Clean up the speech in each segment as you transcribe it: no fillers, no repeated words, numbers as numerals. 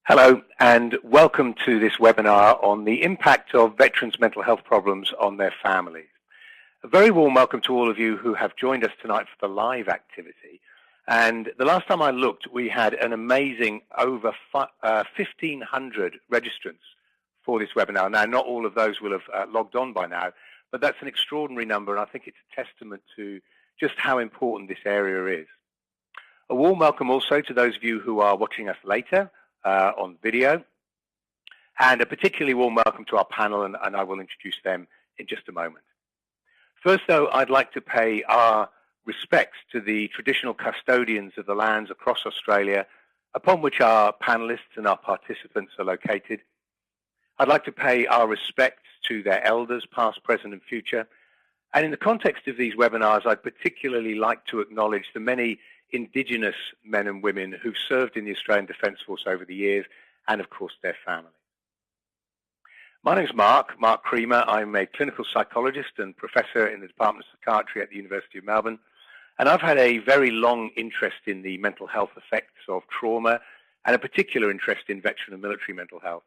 Hello, and welcome to this webinar on the impact of veterans' mental health problems on their families. A very warm welcome to all of you who have joined us tonight for the live activity. And the last time I looked, we had an amazing over 1,500 registrants for this webinar. Now, not all of those will have logged on by now, but that's an extraordinary number, and I think it's a testament to just how important this area is. A warm welcome also to those of you who are watching us later on video, and a particularly warm welcome to our panel, and I will introduce them in just a moment. First, though, I'd like to pay our respects to the traditional custodians of the lands across Australia upon which our panelists and our participants are located. I'd like to pay our respects to their elders, past, present, and future. And in the context of these webinars, I'd particularly like to acknowledge the many Indigenous men and women who've served in the Australian Defence Force over the years, and of course their families. My name's Mark Creamer. I'm a clinical psychologist and professor in the Department of Psychiatry at the University of Melbourne, and I've had a very long interest in the mental health effects of trauma, and a particular interest in veteran and military mental health.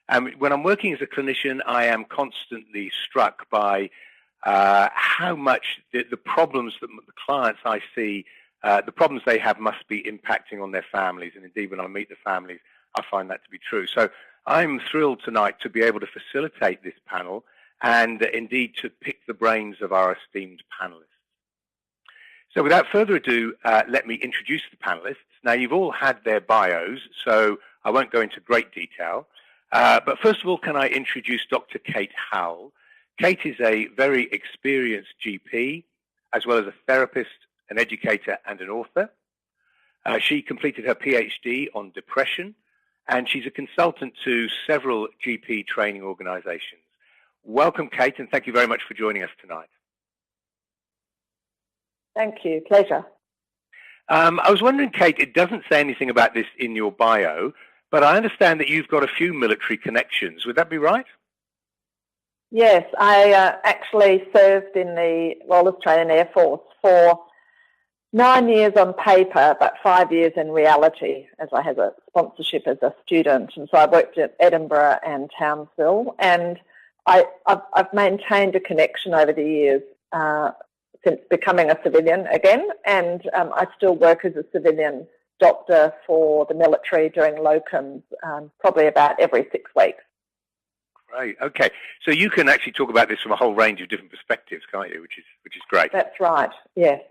And when I'm working as a clinician, I am constantly struck by how much the problems that the clients I see, the problems they have must be impacting on their families. And indeed, when I meet the families, I find that to be true. So I'm thrilled tonight to be able to facilitate this panel and indeed to pick the brains of our esteemed panelists. So without further ado, let me introduce the panelists. Now, you've all had their bios, so I won't go into great detail. But first of all, can I introduce Dr. Kate Howell? Kate is a very experienced GP, as well as a therapist, an educator, and an author. She completed her PhD on depression, and she's a consultant to several GP training organizations. Welcome, Kate, and thank you very much for joining us tonight. Thank you. Pleasure. I was wondering, Kate, it doesn't say anything about this in your bio, but I understand that you've got a few military connections. Would that be right? Yes, I actually served in the Royal Australian Air Force for 9 years on paper, but 5 years in reality, as I had a sponsorship as a student. And so I worked at Edinburgh and Townsville, and I've maintained a connection over the years since becoming a civilian again, and I still work as a civilian doctor for the military doing locums probably about every 6 weeks. Right. Okay. So you can actually talk about this from a whole range of different perspectives, can't you? Which is great. That's right. Yes.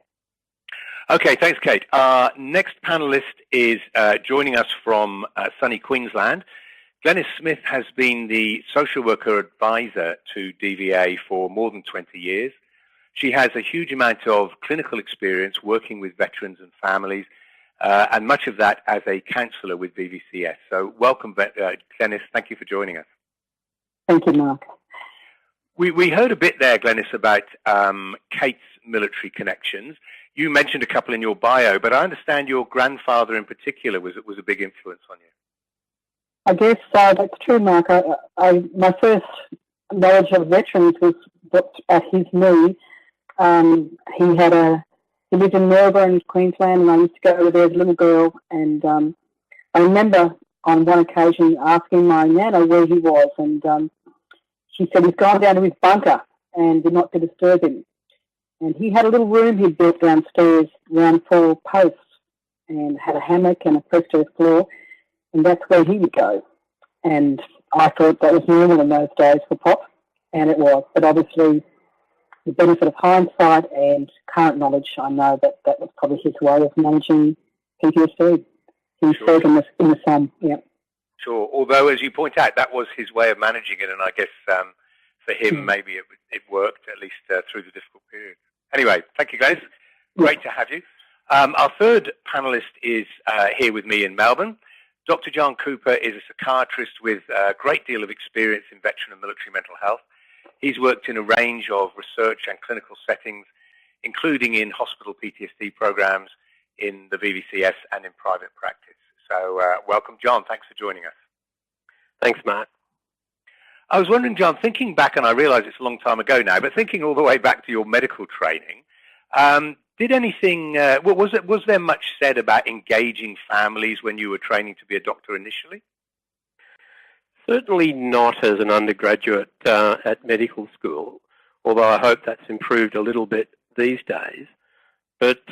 Okay. Thanks, Kate. Our next panelist is joining us from sunny Queensland. Glenys Smith has been the social worker advisor to DVA for more than 20 years. She has a huge amount of clinical experience working with veterans and families, and much of that as a counsellor with VVCS. So welcome, Glenys. Thank you for joining us. Thank you, Mark. We heard a bit there, Glenys, about Kate's military connections. You mentioned a couple in your bio, but I understand your grandfather in particular was a big influence on you. I guess that's true, Mark. My first knowledge of veterans was at his knee. He lived in Melbourne, Queensland, and I used to go over there as a little girl. And I remember on one occasion asking my nana where he was, and she said he's gone down to his bunker and did not to disturb him. And he had a little room he'd built downstairs around 4 posts and had a hammock and a pressed earth floor, and that's where he would go. And I thought that was normal in those days for Pop, and it was. But obviously, the benefit of hindsight and current knowledge, I know that that was probably his way of managing PTSD. He served in the sun, yeah. Sure. Although, as you point out, that was his way of managing it, and I guess for him, maybe it worked, at least through the difficult period. Anyway, thank you, guys. Great to have you. Our third panelist is here with me in Melbourne. Dr. John Cooper is a psychiatrist with a great deal of experience in veteran and military mental health. He's worked in a range of research and clinical settings, including in hospital PTSD programs, in the VVCS, and in private practice. So welcome, John. Thanks for joining us. Thanks, Matt. I was wondering, John, thinking back, and I realise it's a long time ago now, but thinking all the way back to your medical training, did anything, was there much said about engaging families when you were training to be a doctor initially? Certainly not as an undergraduate at medical school, although I hope that's improved a little bit these days. But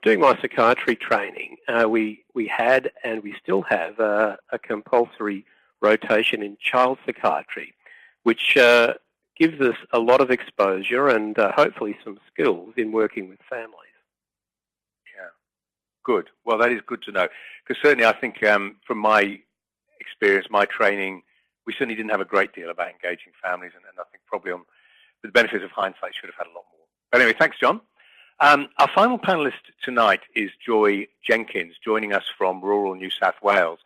doing my psychiatry training, we had and we still have a compulsory rotation in child psychiatry, which gives us a lot of exposure and hopefully some skills in working with families. Yeah, good. Well, that is good to know, because certainly I think from my experience, my training, we certainly didn't have a great deal about engaging families, and I think probably on the benefits of hindsight should have had a lot more. But anyway, thanks, John. Our final panelist tonight is Joy Jenkins, joining us from rural New South Wales.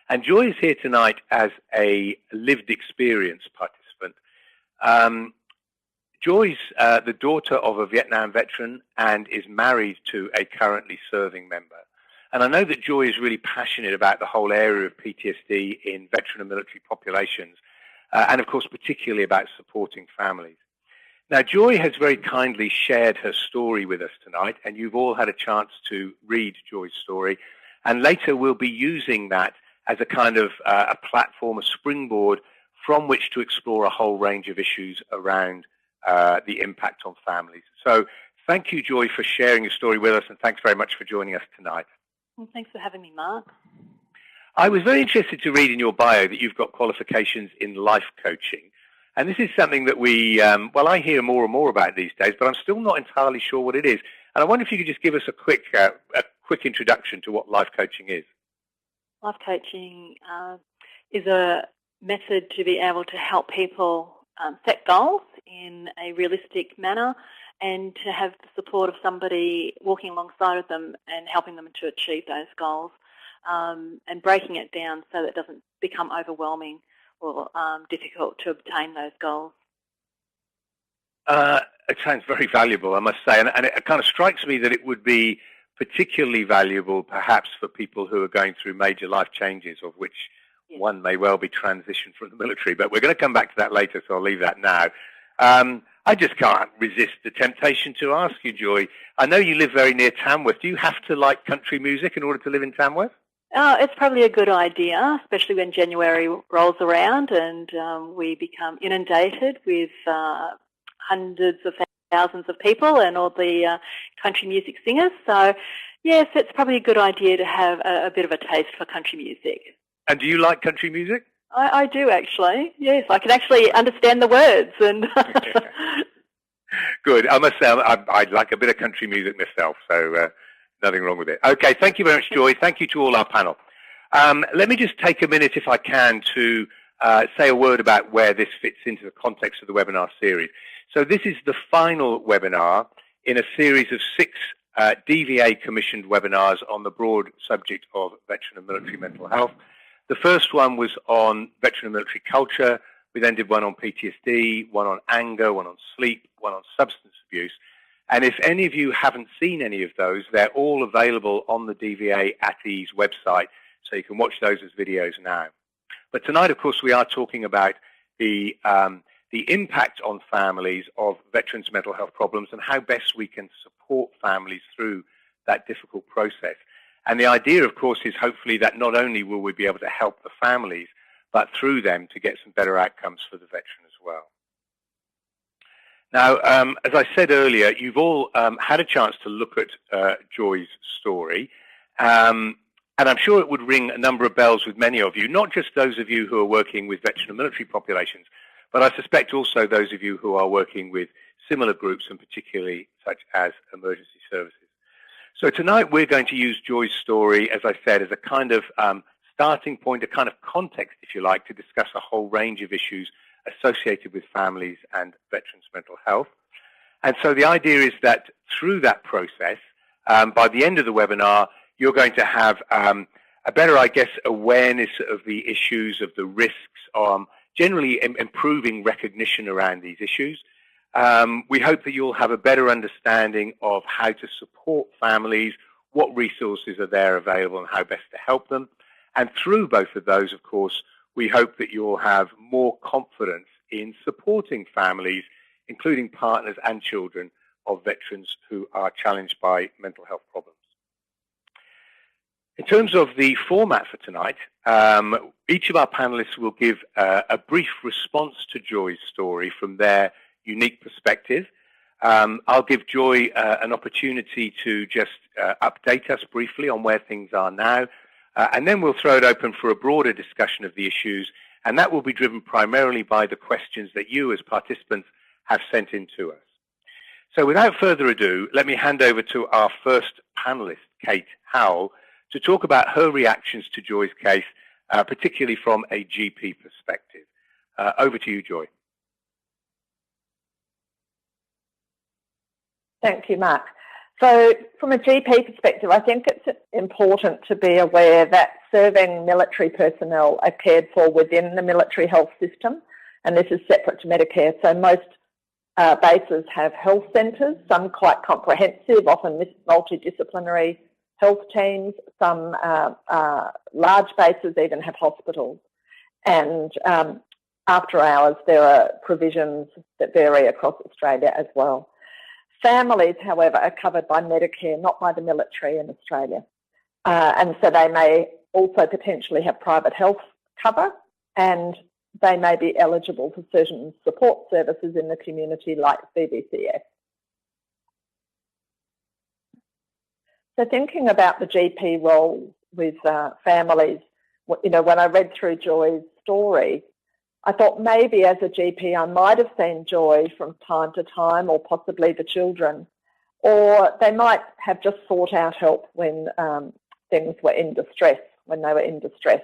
And Joy is here tonight as a lived experience participant. Joy's the daughter of a Vietnam veteran and is married to a currently serving member. And I know that Joy is really passionate about the whole area of PTSD in veteran and military populations, and of course particularly about supporting families. Now, Joy has very kindly shared her story with us tonight, and you've all had a chance to read Joy's story. And later we'll be using that as a kind of a platform, a springboard from which to explore a whole range of issues around the impact on families. So thank you, Joy, for sharing your story with us, and thanks very much for joining us tonight. Well, thanks for having me, Mark. I was very interested to read in your bio that you've got qualifications in life coaching. And this is something that well, I hear more and more about these days, but I'm still not entirely sure what it is. And I wonder if you could just give us a quick introduction to what life coaching is. Life coaching is a method to be able to help people set goals in a realistic manner and to have the support of somebody walking alongside of them and helping them to achieve those goals, and breaking it down so that it doesn't become overwhelming or difficult to obtain those goals. It sounds very valuable, I must say, and it kind of strikes me that it would be particularly valuable perhaps for people who are going through major life changes, of which one may well be transition from the military, but we're going to come back to that later, so I'll leave that now. I just can't resist the temptation to ask you, Joy, I know you live very near Tamworth. Do you have to like country music in order to live in Tamworth? It's probably a good idea, especially when January rolls around and we become inundated with hundreds of thousands of people and all the country music singers. So, yes, it's probably a good idea to have a bit of a taste for country music. And do you like country music? I do, actually. Yes, I can actually understand the words. And Good. I must say I like a bit of country music myself, so nothing wrong with it. Okay, thank you very much, Joy. Thank you to all our panel. Let me just take a minute, if I can, to say a word about where this fits into the context of the webinar series. So this is the final webinar in a series of 6 DVA-commissioned webinars on the broad subject of veteran and military mental health. The first one was on veteran and military culture. We then did one on PTSD, one on anger, one on sleep, one on substance abuse. And if any of you haven't seen any of those, they're all available on the DVA at Ease website, so you can watch those as videos now. But tonight, of course, we are talking about the impact on families of veterans' mental health problems and how best we can support families through that difficult process. And the idea, of course, is hopefully that not only will we be able to help the families, but through them to get some better outcomes for the veteran as well. Now, as I said earlier, you've all had a chance to look at Joy's story, and I'm sure it would ring a number of bells with many of you, not just those of you who are working with veteran and military populations, but I suspect also those of you who are working with similar groups, and particularly such as emergency services. So tonight we're going to use Joy's story, as I said, as a kind of starting point, a kind of context, if you like, to discuss a whole range of issues associated with families and veterans' mental health. And so the idea is that through that process, by the end of the webinar, you're going to have a better, I guess, awareness of the issues, of the risks, generally improving recognition around these issues. We hope that you'll have a better understanding of how to support families, what resources are there available, and how best to help them. And through both of those, of course, we hope that you'll have more confidence in supporting families, including partners and children of veterans who are challenged by mental health problems. In terms of the format for tonight, each of our panelists will give a brief response to Joy's story from their unique perspective. I'll give Joy an opportunity to just update us briefly on where things are now, and then we'll throw it open for a broader discussion of the issues, and that will be driven primarily by the questions that you as participants have sent in to us. So without further ado, let me hand over to our first panelist, Kate Howell, to talk about her reactions to Joy's case, particularly from a GP perspective. Over to you, Joy. Thank you, Mark. So from a GP perspective, I think it's important to be aware that serving military personnel are cared for within the military health system, and this is separate to Medicare. So most bases have health centres, some quite comprehensive, often multidisciplinary health teams. Some large bases even have hospitals. And after hours, there are provisions that vary across Australia as well. Families, however, are covered by Medicare, not by the military in Australia. And so they may also potentially have private health cover, and they may be eligible for certain support services in the community like CBCS. So thinking about the GP role with families, you know, when I read through Joy's story, I thought maybe as a GP I might have seen Joy from time to time, or possibly the children, or they might have just sought out help when things were in distress, when they were in distress.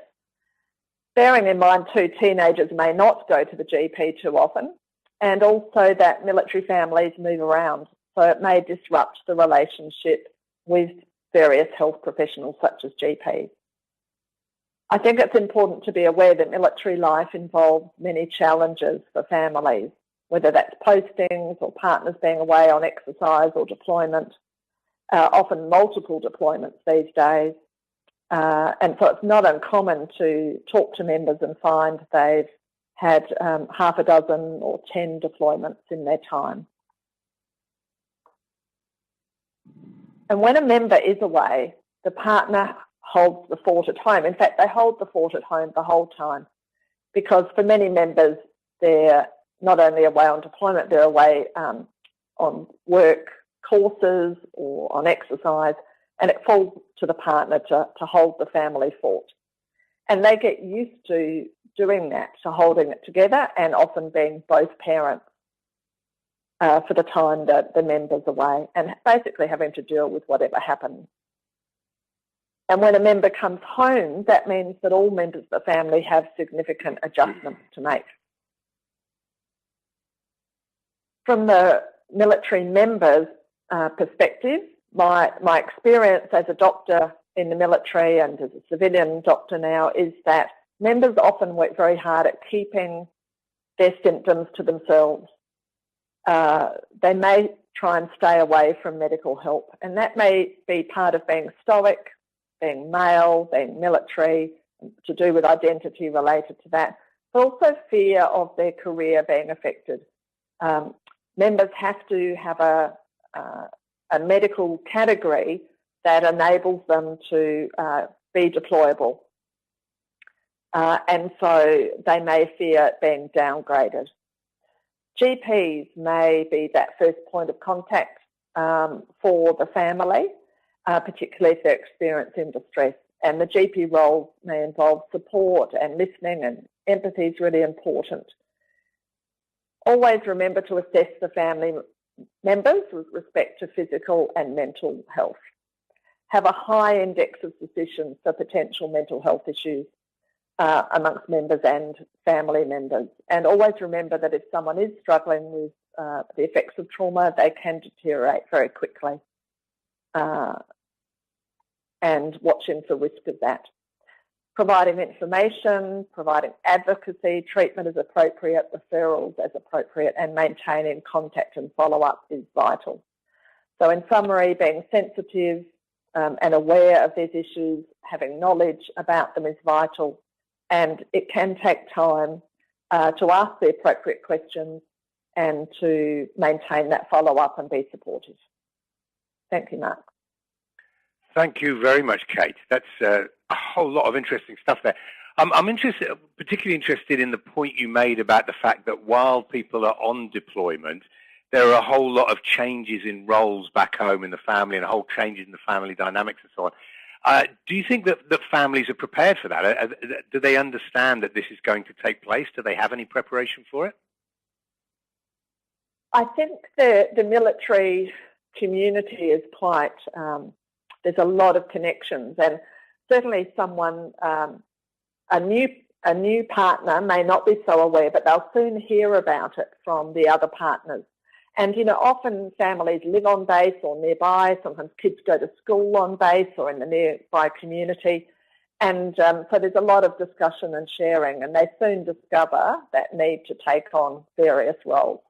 Bearing in mind too, teenagers may not go to the GP too often, and also that military families move around, so it may disrupt the relationship with various health professionals such as GPs. I think it's important to be aware that military life involves many challenges for families, whether that's postings or partners being away on exercise or deployment, often multiple deployments these days. And so it's not uncommon to talk to members and find they've had half a dozen or 10 deployments in their time. And when a member is away, the partner holds the fort at home. In fact, they hold the fort at home the whole time, because for many members, they're not only away on deployment, they're away on work courses or on exercise, and it falls to the partner to hold the family fort. And they get used to doing that, to holding it together, and often being both parents for the time that the member's away, and basically having to deal with whatever happens. And when a member comes home, that means that all members of the family have significant adjustments to make. From the military members' perspective, my experience as a doctor in the military and as a civilian doctor now is that members often work very hard at keeping their symptoms to themselves. They may try and stay away from medical help, and that may be part of being stoic, being male, being military, to do with identity related to that, but also fear of their career being affected. Members have to have a medical category that enables them to be deployable. And so they may fear being downgraded. GPs may be that first point of contact for the family, particularly if they're experiencing distress. And the GP role may involve support and listening, and empathy is really important. Always remember to assess the family members with respect to physical and mental health. Have a high index of suspicion for potential mental health issues amongst members and family members. And always remember that if someone is struggling with the effects of trauma, they can deteriorate very quickly. And watching for risk of that. Providing information, providing advocacy, treatment as appropriate, referrals as appropriate, and maintaining contact and follow-up is vital. So in summary, being sensitive and aware of these issues, having knowledge about them is vital, and it can take time to ask the appropriate questions and to maintain that follow-up and be supportive. Thank you, Mark. Thank you very much, Kate. That's a whole lot of interesting stuff there. I'm particularly interested in the point you made about the fact that while people are on deployment, there are a whole lot of changes in roles back home in the family and a whole changes in the family dynamics and so on. Do you think that families are prepared for that? Do they understand that this is going to take place? Do they have any preparation for it? I think the military community is quite, there's a lot of connections, and certainly someone, a new partner may not be so aware, but they'll soon hear about it from the other partners. And, often families live on base or nearby. Sometimes kids go to school on base or in the nearby community. And so there's a lot of discussion and sharing, and they soon discover that need to take on various roles.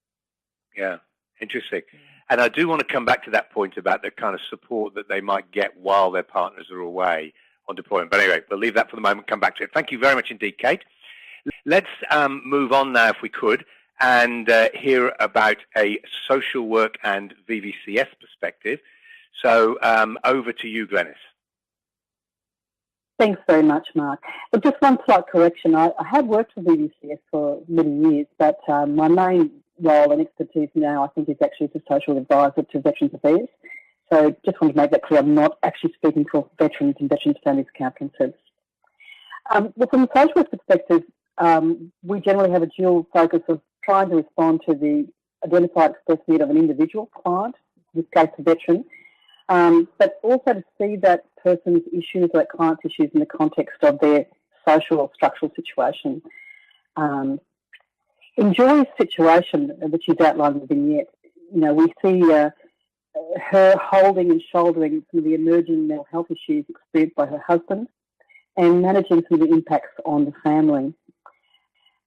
Yeah, interesting. And I do want to come back to that point about the kind of support that they might get while their partners are away on deployment. But anyway, we'll leave that for the moment, come back to it. Thank you very much indeed, Kate. Let's move on now, if we could, and hear about a social work and VVCS perspective. So over to you, Glenys. Thanks very much, Mark. But just one slight correction. I have worked with VVCS for many years, but my main role and expertise now, I think, is actually as a social advisor to Veterans Affairs. So just want to make that clear. I'm not actually speaking for veterans and Veterans Families Counselling Service. Well, from a social work perspective, we generally have a dual focus of trying to respond to the identified express need of an individual client, in this case a veteran, but also to see that person's issues, or that client's issues, in the context of their social or structural situation. In Joy's situation, which is outlined in the vignette, we see her holding and shouldering some of the emerging mental health issues experienced by her husband and managing some of the impacts on the family.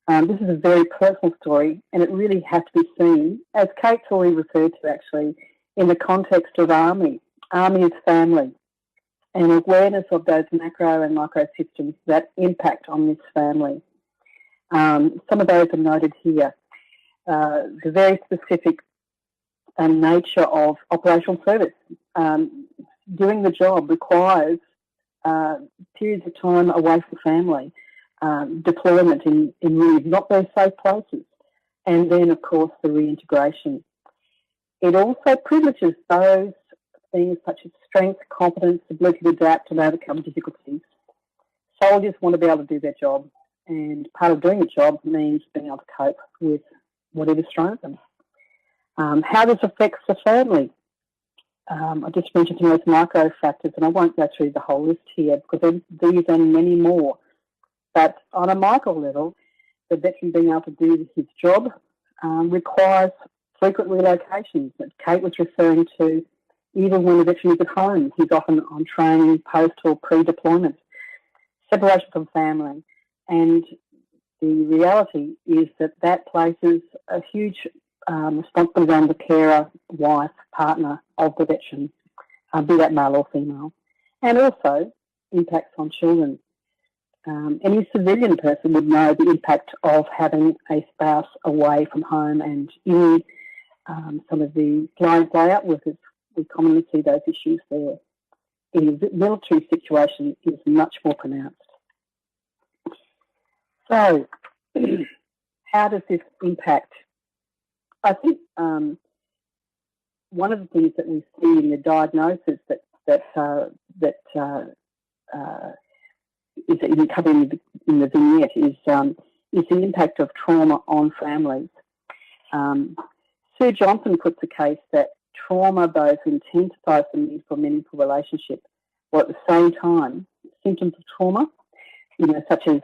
This is a very personal story, and it really has to be seen, as Kate's already referred to actually, in the context of Army. Army is family, and awareness of those macro and micro systems that impact on this family. Some of those are noted here. The very specific nature of operational service. Doing the job requires periods of time away from family, deployment in really not very safe places, and then, of course, the reintegration. It also privileges those things such as strength, competence, ability to adapt and overcome difficulties. Soldiers want to be able to do their job, and part of doing the job means being able to cope with whatever's thrown at them. How this affects the family. I just mentioned some of those micro factors, and I won't go through the whole list here because these and many more. But on a micro level, the veteran being able to do his job requires frequent relocations that Kate was referring to. Even when the veteran is at home, he's often on training, post or pre-deployment. Separation from family. And the reality is that places a huge responsibility on the carer, wife, partner of the veteran, be that male or female, and also impacts on children. Any civilian person would know the impact of having a spouse away from home, and in some of the fly-out workers, we commonly see those issues there. In a military situation, it is much more pronounced. So, how does this impact? I think one of the things that we see in the diagnosis that is covered in the vignette is the impact of trauma on families. Sue Johnson puts the case that trauma both intensifies the need for meaningful relationship, while at the same time, symptoms of trauma, such as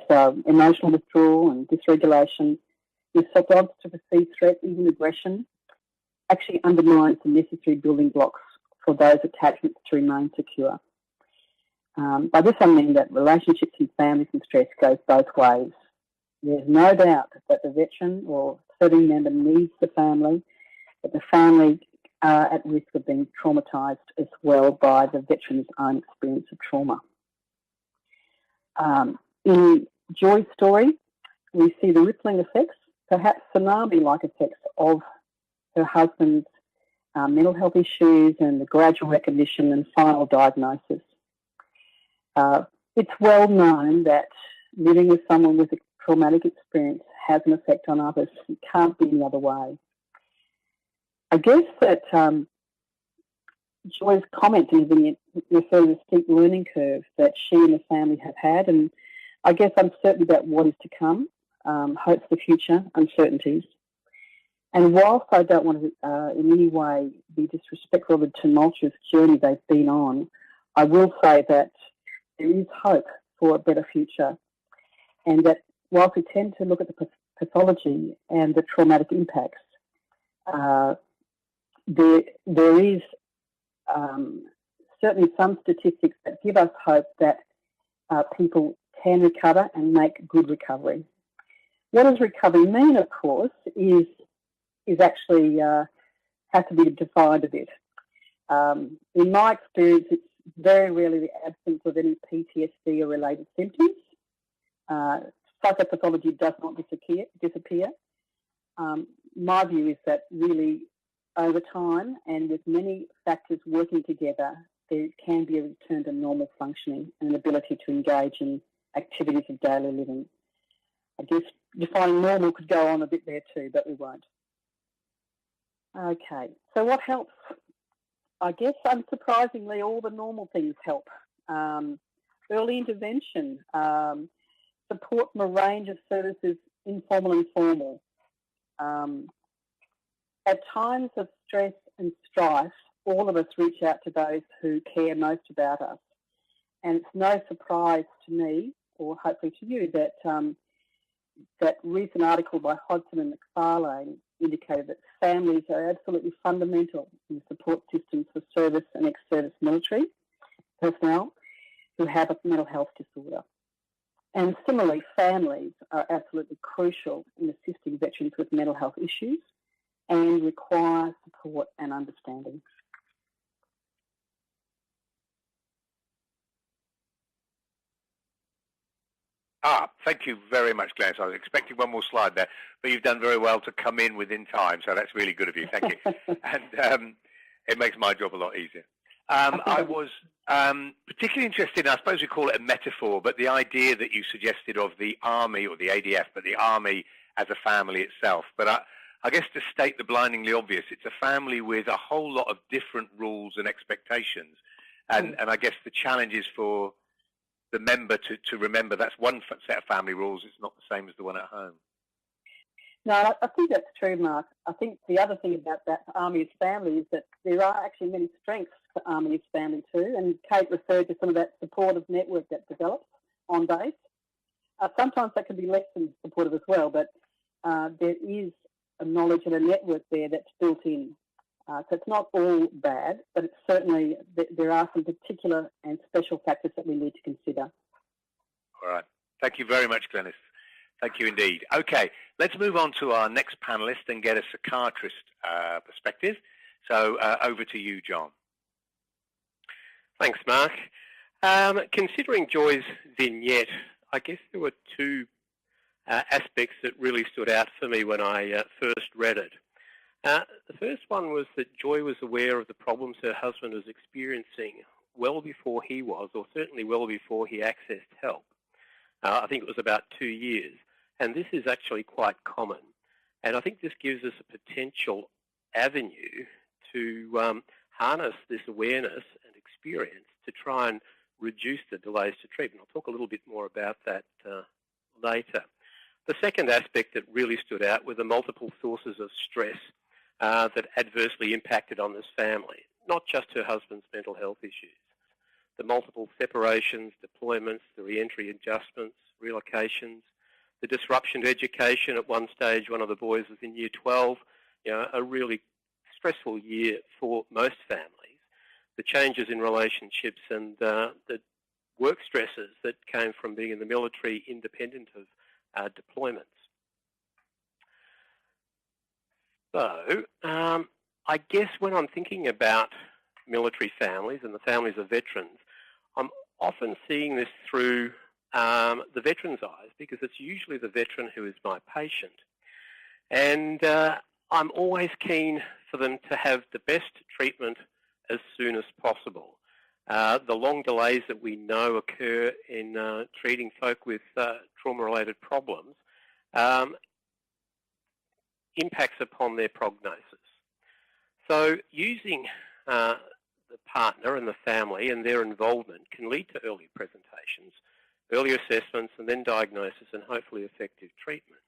emotional withdrawal and dysregulation, response to perceived threat, even aggression, actually undermines the necessary building blocks for those attachments to remain secure. By this I mean that relationships and families and stress goes both ways. There's no doubt that the veteran or serving member needs the family, but the family are at risk of being traumatised as well by the veteran's own experience of trauma. In Joy's story, we see the rippling effects, perhaps tsunami-like effects of her husband's mental health issues and the gradual recognition and final diagnosis. It's well known that living with someone with a traumatic experience has an effect on others. It can't be any other way. I guess that Joy's comment in referring to the steep learning curve that she and the family have had, and I guess uncertainty about what is to come, hopes for the future, uncertainties. And whilst I don't want to in any way be disrespectful of the tumultuous journey they've been on, I will say that there is hope for a better future, and that whilst we tend to look at the pathology and the traumatic impacts, there is certainly some statistics that give us hope that people can recover and make good recovery. What does recovery mean, of course, is actually has to be defined a bit. In my experience, it's very rarely the absence of any PTSD or related symptoms. Psychopathology does not disappear. My view is that really over time and with many factors working together, there can be a return to normal functioning and an ability to engage in activities of daily living. I guess defining normal could go on a bit there too, but we won't. Okay, so what helps? I guess unsurprisingly, all the normal things help. Early intervention, support from a range of services, informal and formal. At times of stress and strife, all of us reach out to those who care most about us. And it's no surprise to me, or hopefully to you, that that recent article by Hodson and McFarlane indicated that families are absolutely fundamental in support systems for service and ex-service military personnel who have a mental health disorder. And similarly, families are absolutely crucial in assisting veterans with mental health issues and require support and understanding. Thank you very much, Glenys. I was expecting one more slide there, but you've done very well to come in within time, so that's really good of you. Thank you. And it makes my job a lot easier. I was particularly interested, I suppose we call it a metaphor, but the idea that you suggested of the Army or the ADF, but the Army as a family itself. But I guess to state the blindingly obvious, it's a family with a whole lot of different rules and expectations. And I guess the challenge is for the member to remember that's one set of family rules. It's not the same as the one at home. No, I think that's true, Mark. I think the other thing about that Army as family is that there are actually many strengths to Army as family too. And Kate referred to some of that supportive network that develops on base. Sometimes that can be less than supportive as well, but there is a knowledge and a network there that's built in. So it's not all bad, but it's certainly, there are some particular and special factors that we need to consider. All right. Thank you very much, Glenys. Thank you indeed. Okay, let's move on to our next panellist and get a psychiatrist perspective. So over to you, John. Thanks, Mark. Considering Joy's vignette, I guess there were two aspects that really stood out for me when I first read it. The first one was that Joy was aware of the problems her husband was experiencing well before he was, or certainly well before he accessed help. I think it was about 2 years. And this is actually quite common. And I think this gives us a potential avenue to harness this awareness and experience to try and reduce the delays to treatment. I'll talk a little bit more about that later. The second aspect that really stood out were the multiple sources of stress that adversely impacted on this family, not just her husband's mental health issues. The multiple separations, deployments, the re-entry adjustments, relocations, the disruption to education. At one stage, one of the boys was in year 12, a really stressful year for most families. The changes in relationships and the work stresses that came from being in the military independent of deployments. So I guess when I'm thinking about military families and the families of veterans, I'm often seeing this through the veteran's eyes, because it's usually the veteran who is my patient. And I'm always keen for them to have the best treatment as soon as possible. the long delays that we know occur in treating folk with trauma-related problems impacts upon their prognosis. So using the partner and the family and their involvement can lead to early presentations, early assessments, and then diagnosis and hopefully effective treatment.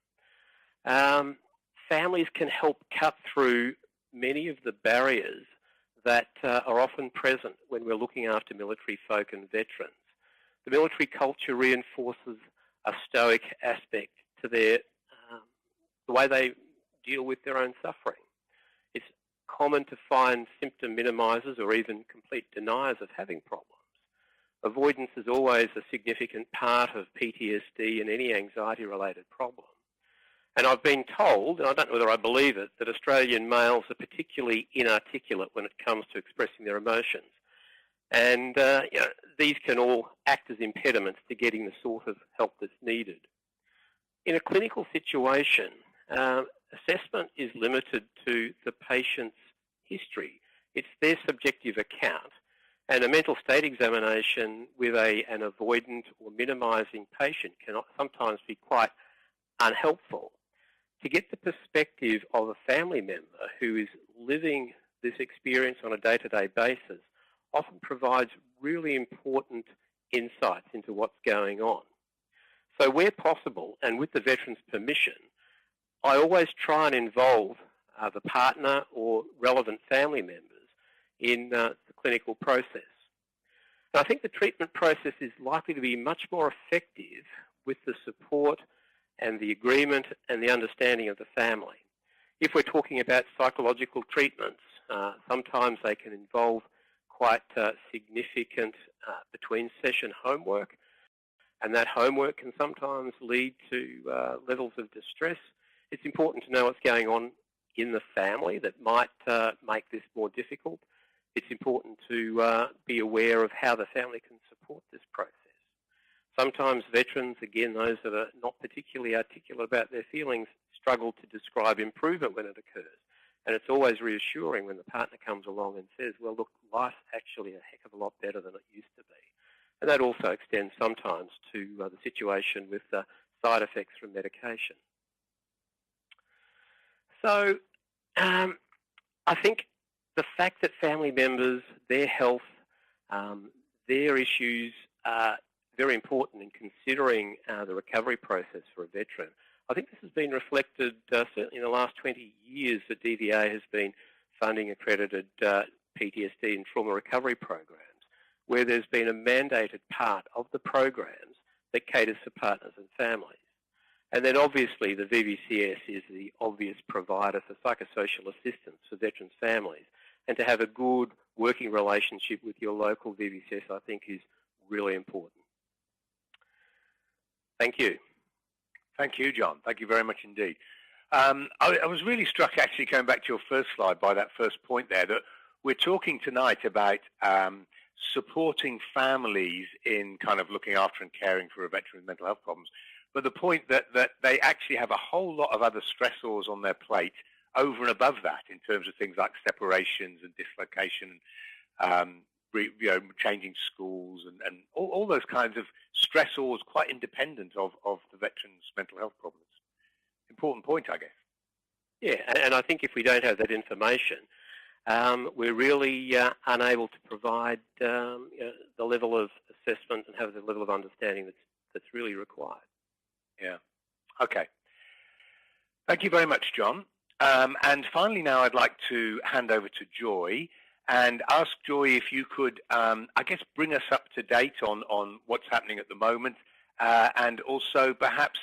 Families can help cut through many of the barriers that are often present when we're looking after military folk and veterans. The military culture reinforces a stoic aspect to their the way they deal with their own suffering. It's common to find symptom minimisers or even complete deniers of having problems. Avoidance is always a significant part of PTSD and any anxiety-related problem. And I've been told, and I don't know whether I believe it, that Australian males are particularly inarticulate when it comes to expressing their emotions. And these can all act as impediments to getting the sort of help that's needed. In a clinical situation, assessment is limited to the patient's history. It's their subjective account. And a mental state examination with an avoidant or minimising patient can sometimes be quite unhelpful. To get the perspective of a family member who is living this experience on a day-to-day basis often provides really important insights into what's going on. So where possible, and with the veteran's permission, I always try and involve the partner or relevant family members in the clinical process. And I think the treatment process is likely to be much more effective with the support and the agreement and the understanding of the family. If we're talking about psychological treatments, sometimes they can involve quite significant between-session homework, and that homework can sometimes lead to levels of distress. It's important to know what's going on in the family that might make this more difficult. It's important to be aware of how the family can support this process. Sometimes veterans, again, those that are not particularly articulate about their feelings, struggle to describe improvement when it occurs. And it's always reassuring when the partner comes along and says, well, look, life's actually a heck of a lot better than it used to be. And that also extends sometimes to the situation with side effects from medication. So I think the fact that family members, their health, their issues are very important in considering the recovery process for a veteran. I think this has been reflected certainly in the last 20 years that DVA has been funding accredited PTSD and trauma recovery programs, where there's been a mandated part of the programs that caters to partners and families. And then obviously the VVCS is the obvious provider for psychosocial assistance for veterans' families. And to have a good working relationship with your local VVCS, I think, is really important. Thank you. Thank you, John. Thank you very much indeed. I was really struck, actually, going back to your first slide, by that first point there, that we're talking tonight about supporting families in kind of looking after and caring for a veteran with mental health problems. But the point that they actually have a whole lot of other stressors on their plate over and above that, in terms of things like separations and dislocation, changing schools and all those kinds of stressors quite independent of the veteran's mental health problems. Important point, I guess. Yeah, and I think if we don't have that information, we're really unable to provide the level of assessment and have the level of understanding that's really required. Yeah. Okay. Thank you very much, John. And finally now I'd like to hand over to Joy and ask Joy if you could, I guess, bring us up to date on what's happening at the moment, and also perhaps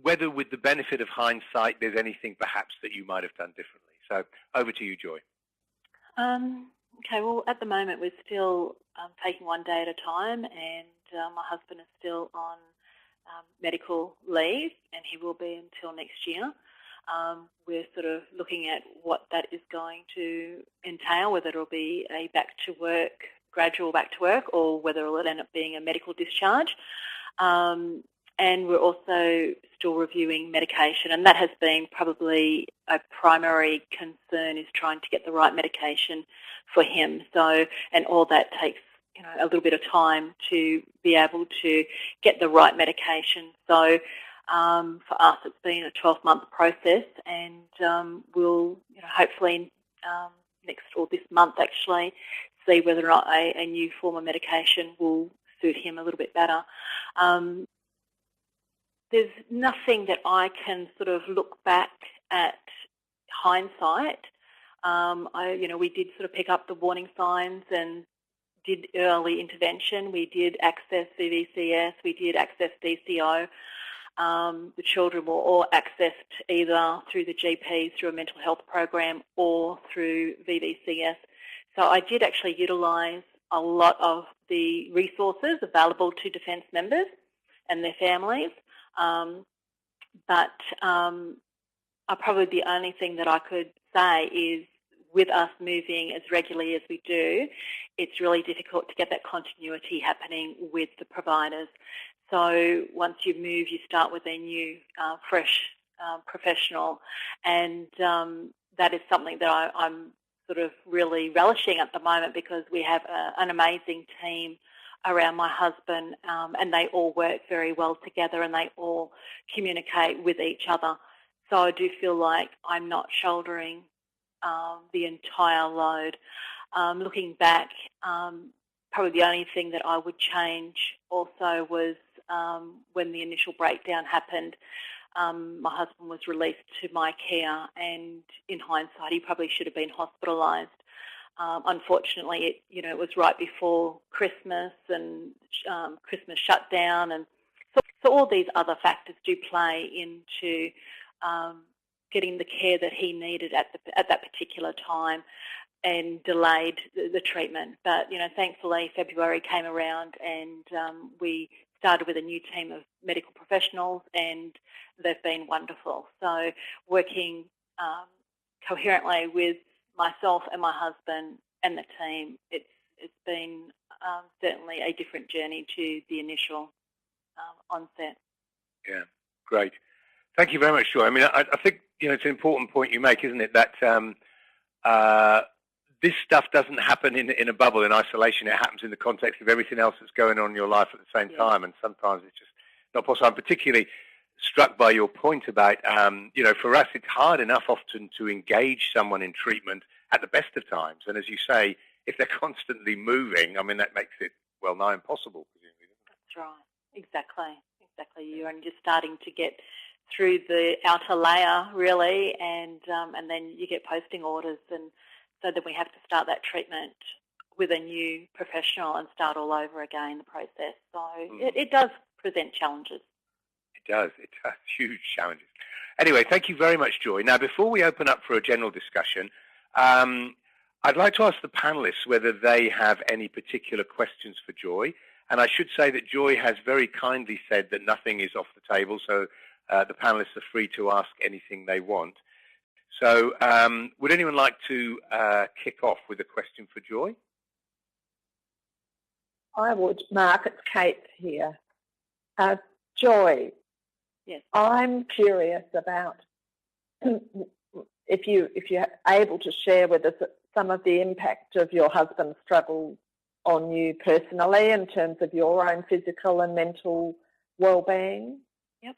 whether, with the benefit of hindsight, there's anything perhaps that you might have done differently. So over to you, Joy. Okay, well, at the moment we're still taking one day at a time, and my husband is still on medical leave, and he will be until next year. We're sort of looking at what that is going to entail, whether it'll be a gradual back to work, or whether it'll end up being a medical discharge. And and we're also still reviewing medication, and that has been probably a primary concern, is trying to get the right medication for him. So, and all that takes a little bit of time to be able to get the right medication. So for us, it's been a 12-month process, and we'll hopefully this month actually see whether or not a new form of medication will suit him a little bit better. There's nothing that I can sort of look back at hindsight. We did sort of pick up the warning signs and did early intervention. We did access VVCS. We did access DCO. The children were all accessed either through the GP, through a mental health program, or through VVCS. So I did actually utilise a lot of the resources available to defence members and their families. But probably the only thing that I could say is, with us moving as regularly as we do, it's really difficult to get that continuity happening with the providers. So once you move, you start with a new, fresh professional, and that is something that I'm sort of really relishing at the moment, because we have an amazing team around my husband, and they all work very well together, and they all communicate with each other. So I do feel like I'm not shouldering the entire load. Looking back, probably the only thing that I would change also was when the initial breakdown happened, my husband was released to my care, and in hindsight, he probably should have been hospitalised. Unfortunately, it was right before Christmas, and Christmas shut down, and so all these other factors do play into getting the care that he needed at that particular time, and delayed the treatment. But thankfully, February came around, and we started with a new team of medical professionals, and they've been wonderful. So working coherently with myself and my husband and the team, it's been certainly a different journey to the initial onset. Yeah, great. Thank you very much, Joy. I mean, I think it's an important point you make, isn't it, that this stuff doesn't happen in a bubble, in isolation. It happens in the context of everything else that's going on in your life at the same time, and sometimes it's just not possible. I'm particularly struck by your point about, for us, it's hard enough often to engage someone in treatment at the best of times. And as you say, if they're constantly moving, I mean, that makes it well nigh impossible, presumably. That's right. Exactly. You're only just starting to get through the outer layer, really, and then you get posting orders, and so then we have to start that treatment with a new professional and start all over again, the process. So it does present challenges. It does, huge challenges. Anyway, thank you very much, Joy. Now, before we open up for a general discussion, I'd like to ask the panellists whether they have any particular questions for Joy. And I should say that Joy has very kindly said that nothing is off the table, so the panellists are free to ask anything they want. So would anyone like to kick off with a question for Joy? I would. Mark, it's Kate here. Joy, yes. I'm curious about if you're able to share with us some of the impact of your husband's struggle on you personally in terms of your own physical and mental well-being. Yep.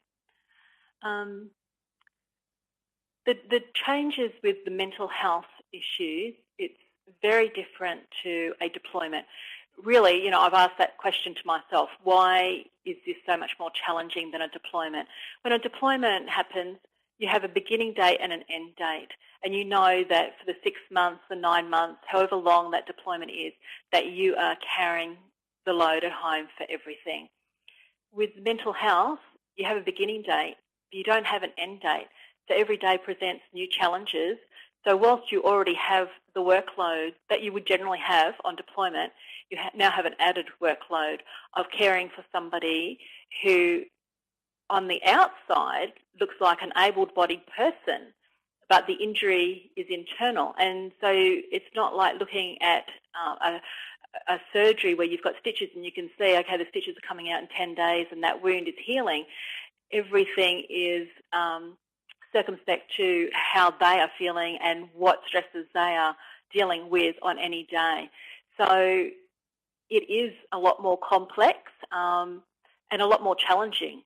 The changes with the mental health issues, it's very different to a deployment. Really, I've asked that question to myself, why is this so much more challenging than a deployment? When a deployment happens, you have a beginning date and an end date, and you know that for the 6 months, the 9 months, however long that deployment is, that you are carrying the load at home for everything. With mental health, you have a beginning date, but you don't have an end date. So every day presents new challenges. So whilst you already have the workload that you would generally have on deployment, you now have an added workload of caring for somebody who on the outside looks like an able-bodied person, but the injury is internal. And so it's not like looking at a surgery where you've got stitches and you can see, okay, the stitches are coming out in 10 days and that wound is healing, everything is circumspect to how they are feeling and what stresses they are dealing with on any day. So it is a lot more complex and a lot more challenging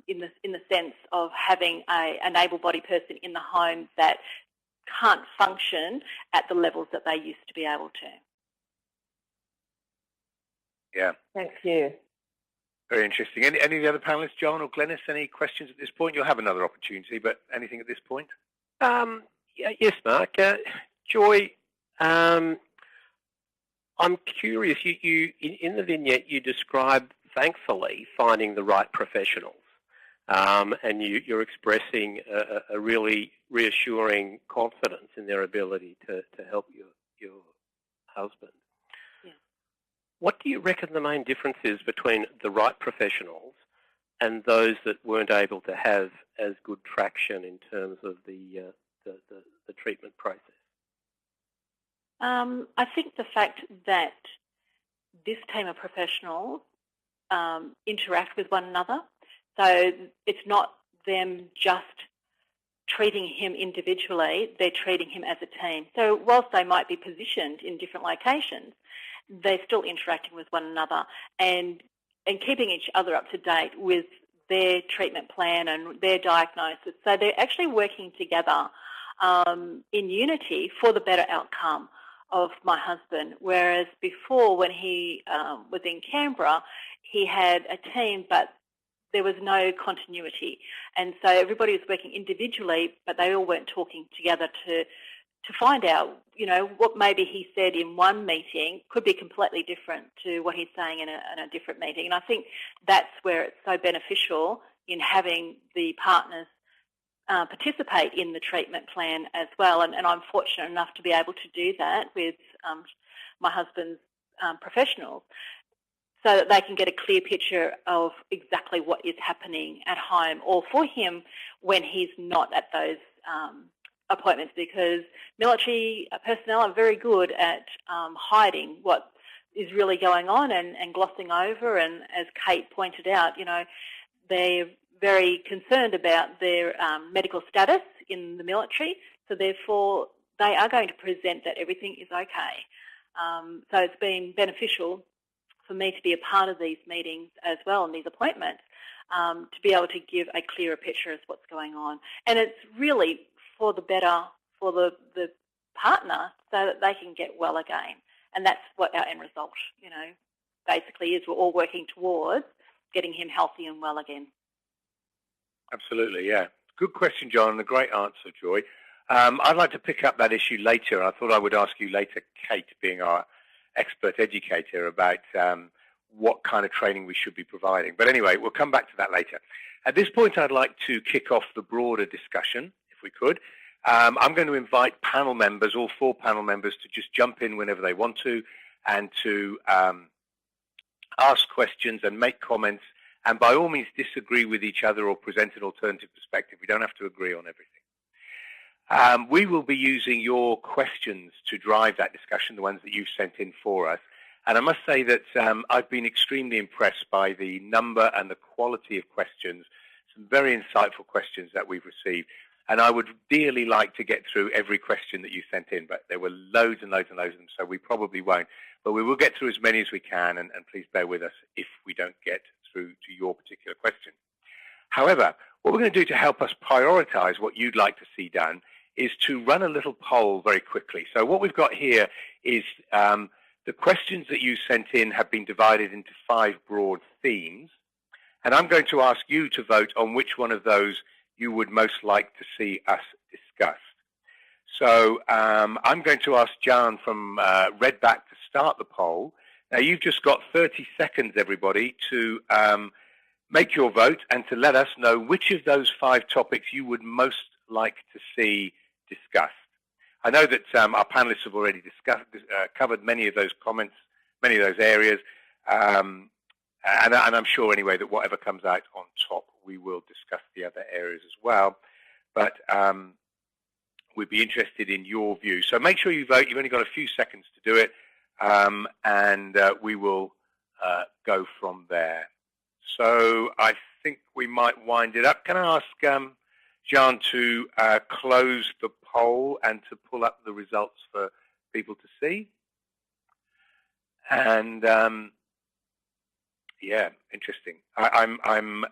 in the sense of having an able-bodied person in the home that can't function at the levels that they used to be able to. Yeah. Thank you. Very interesting. Any of the other panelists, John or Glenys, any questions at this point? You'll have another opportunity, but anything at this point? Yes, Mark. Joy, I'm curious. You in the vignette you describe, thankfully, finding the right professionals, and you're expressing a really reassuring confidence in their ability to help your husband. What do you reckon the main difference is between the right professionals and those that weren't able to have as good traction in terms of the treatment process? I think the fact that this team of professionals interact with one another, so it's not them just treating him individually, they're treating him as a team. So whilst they might be positioned in different locations, they're still interacting with one another and keeping each other up to date with their treatment plan and their diagnosis. So they're actually working together in unity for the better outcome of my husband, whereas before when he was in Canberra, he had a team but there was no continuity. And so everybody was working individually, but they all weren't talking together to find out, what maybe he said in one meeting could be completely different to what he's saying in a different meeting. And I think that's where it's so beneficial in having the partners participate in the treatment plan as well. And I'm fortunate enough to be able to do that with my husband's professionals so that they can get a clear picture of exactly what is happening at home or for him when he's not at those appointments, because military personnel are very good at hiding what is really going on and glossing over. And as Kate pointed out, they're very concerned about their medical status in the military, so therefore they are going to present that everything is okay. So it's been beneficial for me to be a part of these meetings as well and these appointments to be able to give a clearer picture of what's going on. And it's really for the better for the partner so that they can get well again. And that's what our end result, basically is. We're all working towards getting him healthy and well again. Absolutely, yeah. Good question, John, and a great answer, Joy. I'd like to pick up that issue later. I thought I would ask you later, Kate, being our expert educator, about what kind of training we should be providing. But anyway, we'll come back to that later. At this point, I'd like to kick off the broader discussion, if we could. I'm going to invite panel members, all 4 panel members, to just jump in whenever they want to and to ask questions and make comments, and by all means disagree with each other or present an alternative perspective. We don't have to agree on everything. We will be using your questions to drive that discussion, the ones that you've sent in for us. And I must say that I've been extremely impressed by the number and the quality of questions, some very insightful questions that we've received. And I would dearly like to get through every question that you sent in, but there were loads and loads and loads of them, so we probably won't. But we will get through as many as we can, and please bear with us if we don't get through to your particular question. However, what we're going to do to help us prioritize what you'd like to see done is to run a little poll very quickly. So what we've got here is the questions that you sent in have been divided into 5 broad themes, and I'm going to ask you to vote on which one of those you would most like to see us discuss. So I'm going to ask Jan from Redback to start the poll. Now, you've just got 30 seconds, everybody, to make your vote and to let us know which of those 5 topics you would most like to see discussed. I know that our panelists have already covered many of those comments, many of those areas, and I'm sure anyway that whatever comes out on top, we will discuss the other areas as well. But we'd be interested in your view. So make sure you vote. You've only got a few seconds to do it. and we will go from there. So I think we might wind it up. Can I ask Jean to close the poll and to pull up the results for people to see? And yeah, interesting. I'm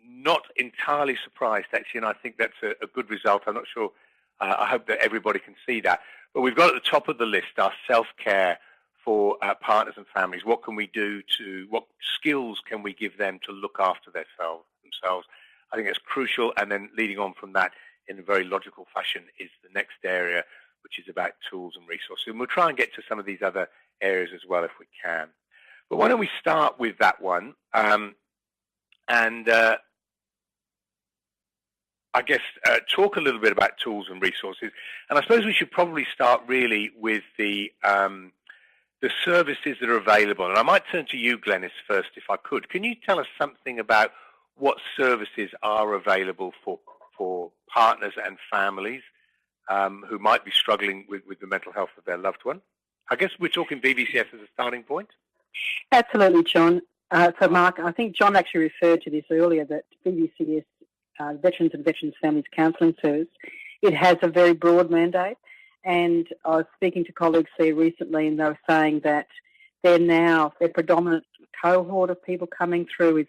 not entirely surprised, actually, and I think that's a good result. I'm not sure. I hope that everybody can see that. But we've got at the top of the list our self-care for partners and families. What can we do what skills can we give them to look after themselves? I think that's crucial. And then leading on from that in a very logical fashion is the next area, which is about tools and resources. And we'll try and get to some of these other areas as well if we can. But why don't we start with that one? I guess talk a little bit about tools and resources. And I suppose we should probably start really with the services that are available. And I might turn to you, Glenys, first, if I could. Can you tell us something about what services are available for partners and families who might be struggling with the mental health of their loved one? I guess we're talking VVCS as a starting point. Absolutely, John. So, Mark, I think John actually referred to this earlier, that VVCS, Veterans and Veterans Families Counselling Service, it has a very broad mandate. And I was speaking to colleagues there recently, and they were saying that their predominant cohort of people coming through is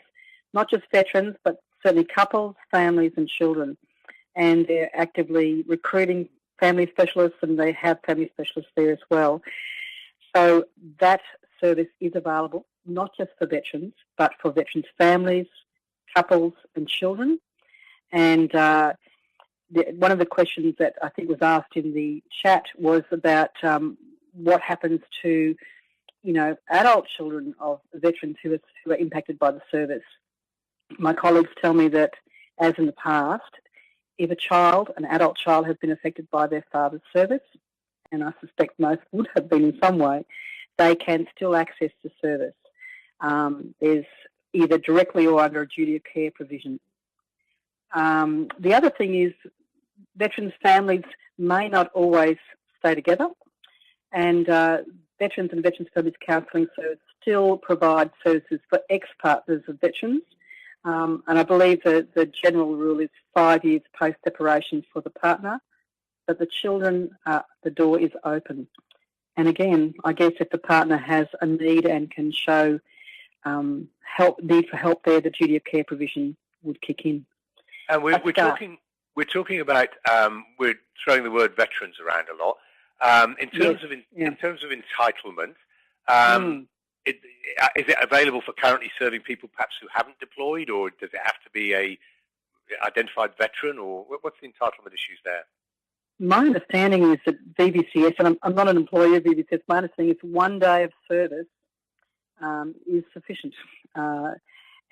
not just veterans, but certainly couples, families and children. And they're actively recruiting family specialists, and they have family specialists there as well. So that service is available, not just for veterans, but for veterans' families, couples and children. And one of the questions that I think was asked in the chat was about what happens to, adult children of veterans who are impacted by the service. My colleagues tell me that, as in the past, if an adult child has been affected by their father's service, and I suspect most would have been in some way, they can still access the service. There's either directly or under a duty of care provision. The other thing is veterans' families may not always stay together, and Veterans and Veterans Families Counselling Service still provide services for ex-partners of veterans, and I believe that the general rule is 5 years post-separation for the partner, but the children, the door is open. And again, I guess if the partner has a need and can show need for help there, the duty of care provision would kick in. And we're talking about we're throwing the word veterans around a lot. In terms of entitlement, is it available for currently serving people perhaps who haven't deployed, or does it have to be a identified veteran, or what's the entitlement issues there? My understanding is that VVCS, and I'm not an employee of VVCS, my understanding is 1 day of service is sufficient.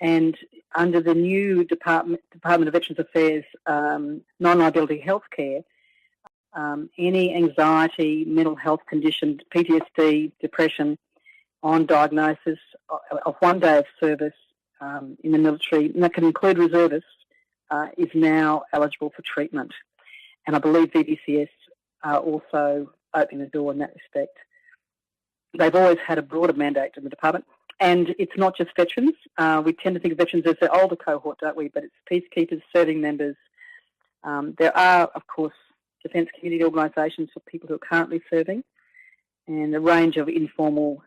And under the new Department of Veterans Affairs non-liability healthcare, any anxiety, mental health condition, PTSD, depression on diagnosis of 1 day of service in the military, and that can include reservists, is now eligible for treatment. And I believe VVCS are also opening the door in that respect. They've always had a broader mandate in the department. And it's not just veterans. We tend to think of veterans as the older cohort, don't we? But it's peacekeepers, serving members. There are, of course, defence community organisations for people who are currently serving, and a range of informal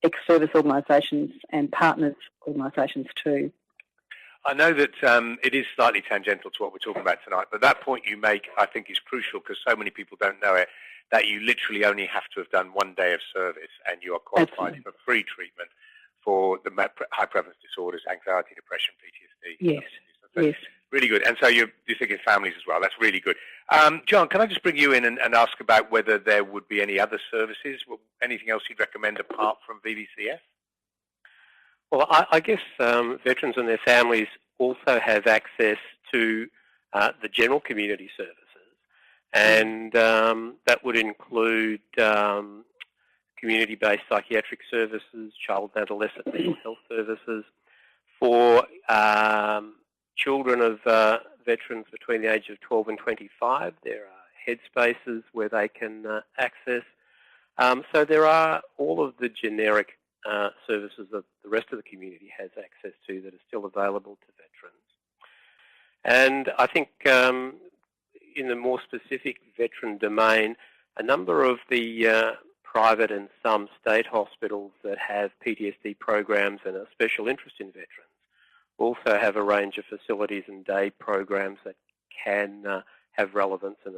ex-service organisations and partners organisations too. I know that it is slightly tangential to what we're talking about tonight, but that point you make, I think, is crucial because so many people don't know it, that you literally only have to have done 1 day of service and you are qualified for free treatment for the high prevalence disorders, anxiety, depression, PTSD. Yes, so yes. Really good. And so you're thinking families as well. That's really good. John, can I just bring you in and ask about whether there would be any other services, anything else you'd recommend apart from VVCS? Well, I guess veterans and their families also have access to the general community services, and that would include community-based psychiatric services, child and adolescent mental health services. For children of veterans between the age of 12 and 25, there are headspaces where they can access. So there are all of the generic services that the rest of the community has access to that are still available to veterans. And I think in the more specific veteran domain, a number of the private and some state hospitals that have PTSD programs and a special interest in veterans also have a range of facilities and day programs that can have relevance and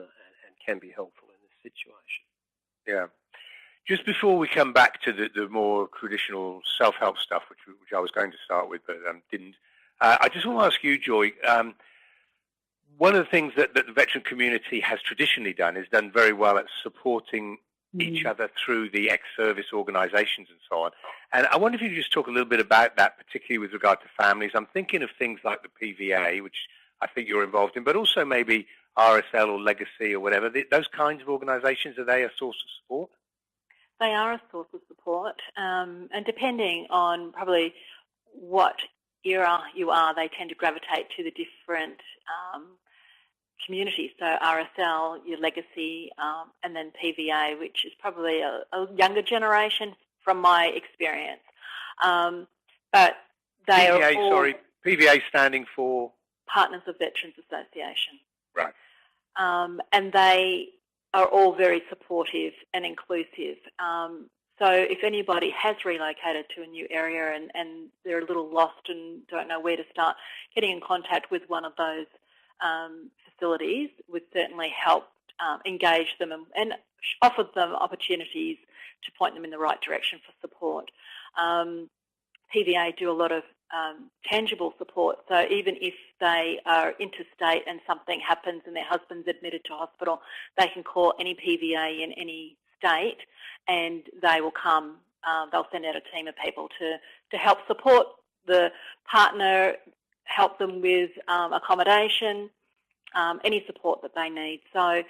can be helpful in this situation. Yeah. Just before we come back to the more traditional self-help stuff, which I was going to start with but didn't, I just want to ask you, Joy, one of the things that the veteran community has traditionally done is done very well at supporting each other through the ex-service organisations and so on. And I wonder if you could just talk a little bit about that, particularly with regard to families. I'm thinking of things like the PVA, which I think you're involved in, but also maybe RSL or Legacy or whatever. Those kinds of organisations, are they a source of support? They are a source of support, and depending on probably what era you are, they tend to gravitate to the different communities. So RSL, your Legacy, and then PVA, which is probably a younger generation from my experience. But they PVA, are all... Sorry, PVA standing for? Partners of Veterans Association. Right. And they are all very supportive and inclusive. So if anybody has relocated to a new area and they're a little lost and don't know where to start, getting in contact with one of those facilities would certainly help engage them and offer them opportunities to point them in the right direction for support. PVA do a lot of tangible support, so even if they are interstate and something happens and their husband's admitted to hospital, they can call any PVA in any state and they will come, they'll send out a team of people to help support the partner, help them with accommodation, any support that they need. So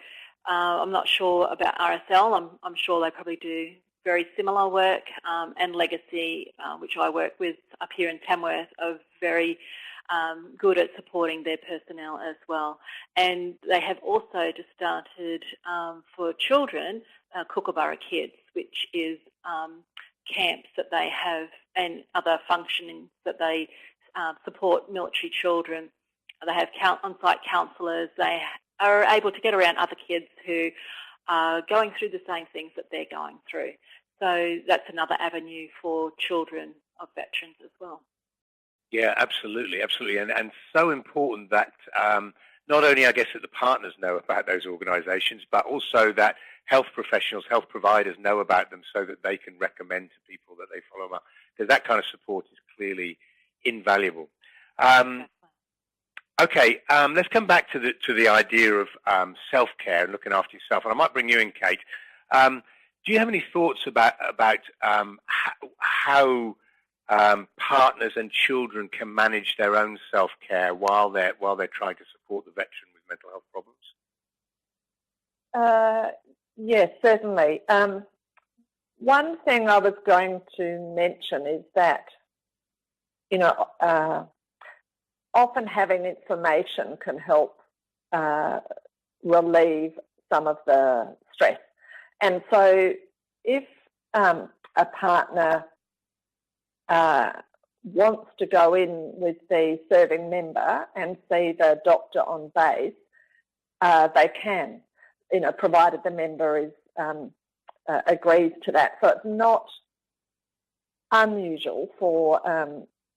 I'm not sure about RSL. I'm sure they probably do very similar work, and Legacy, which I work with up here in Tamworth, are very good at supporting their personnel as well. And they have also just started for children, Kookaburra Kids, which is camps that they have and other functionings that they support military children. They have on-site counsellors. They are able to get around other kids who are going through the same things that they're going through. So that's another avenue for children of veterans as well. Yeah, absolutely, absolutely. And so important that not only, I guess, that the partners know about those organisations, but also that health professionals, health providers know about them so that they can recommend to people that they follow up. Because that kind of support is clearly invaluable. Okay, let's come back to the idea of self-care and looking after yourself. And I might bring you in, Kate. Do you have any thoughts about how partners and children can manage their own self-care while they're trying to support the veteran with mental health problems? Yes, certainly. One thing I was going to mention is that, often having information can help relieve some of the stress. And so if a partner wants to go in with the serving member and see the doctor on base, they can, provided the member is agrees to that. So it's not unusual for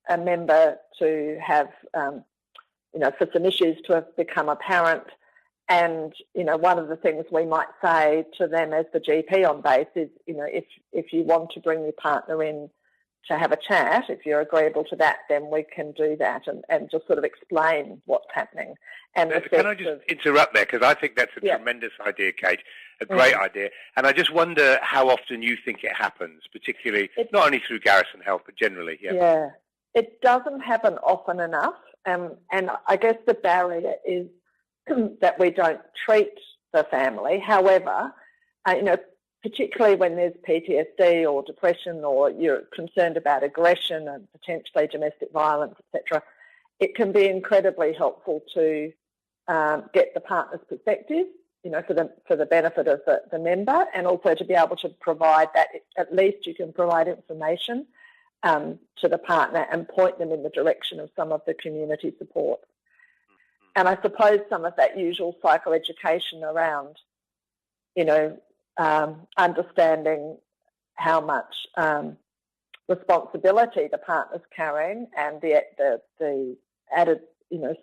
a member to have, for some issues to have become apparent. And, one of the things we might say to them as the GP on base is, if you want to bring your partner in to have a chat, if you're agreeable to that, then we can do that and just sort of explain what's happening. And can I just interrupt there? Because I think that's a tremendous idea, Kate, a great idea. And I just wonder how often you think it happens, particularly not only through Garrison Health, but generally. Yeah, it doesn't happen often enough. And I guess the barrier is that we don't treat the family. However, particularly when there's PTSD or depression or you're concerned about aggression and potentially domestic violence, etc., it can be incredibly helpful to get the partner's perspective for the benefit of the member, and also to be able to provide that, at least you can provide information to the partner and point them in the direction of some of the community support. And I suppose some of that usual psychoeducation around, understanding how much responsibility the partner's carrying and the added,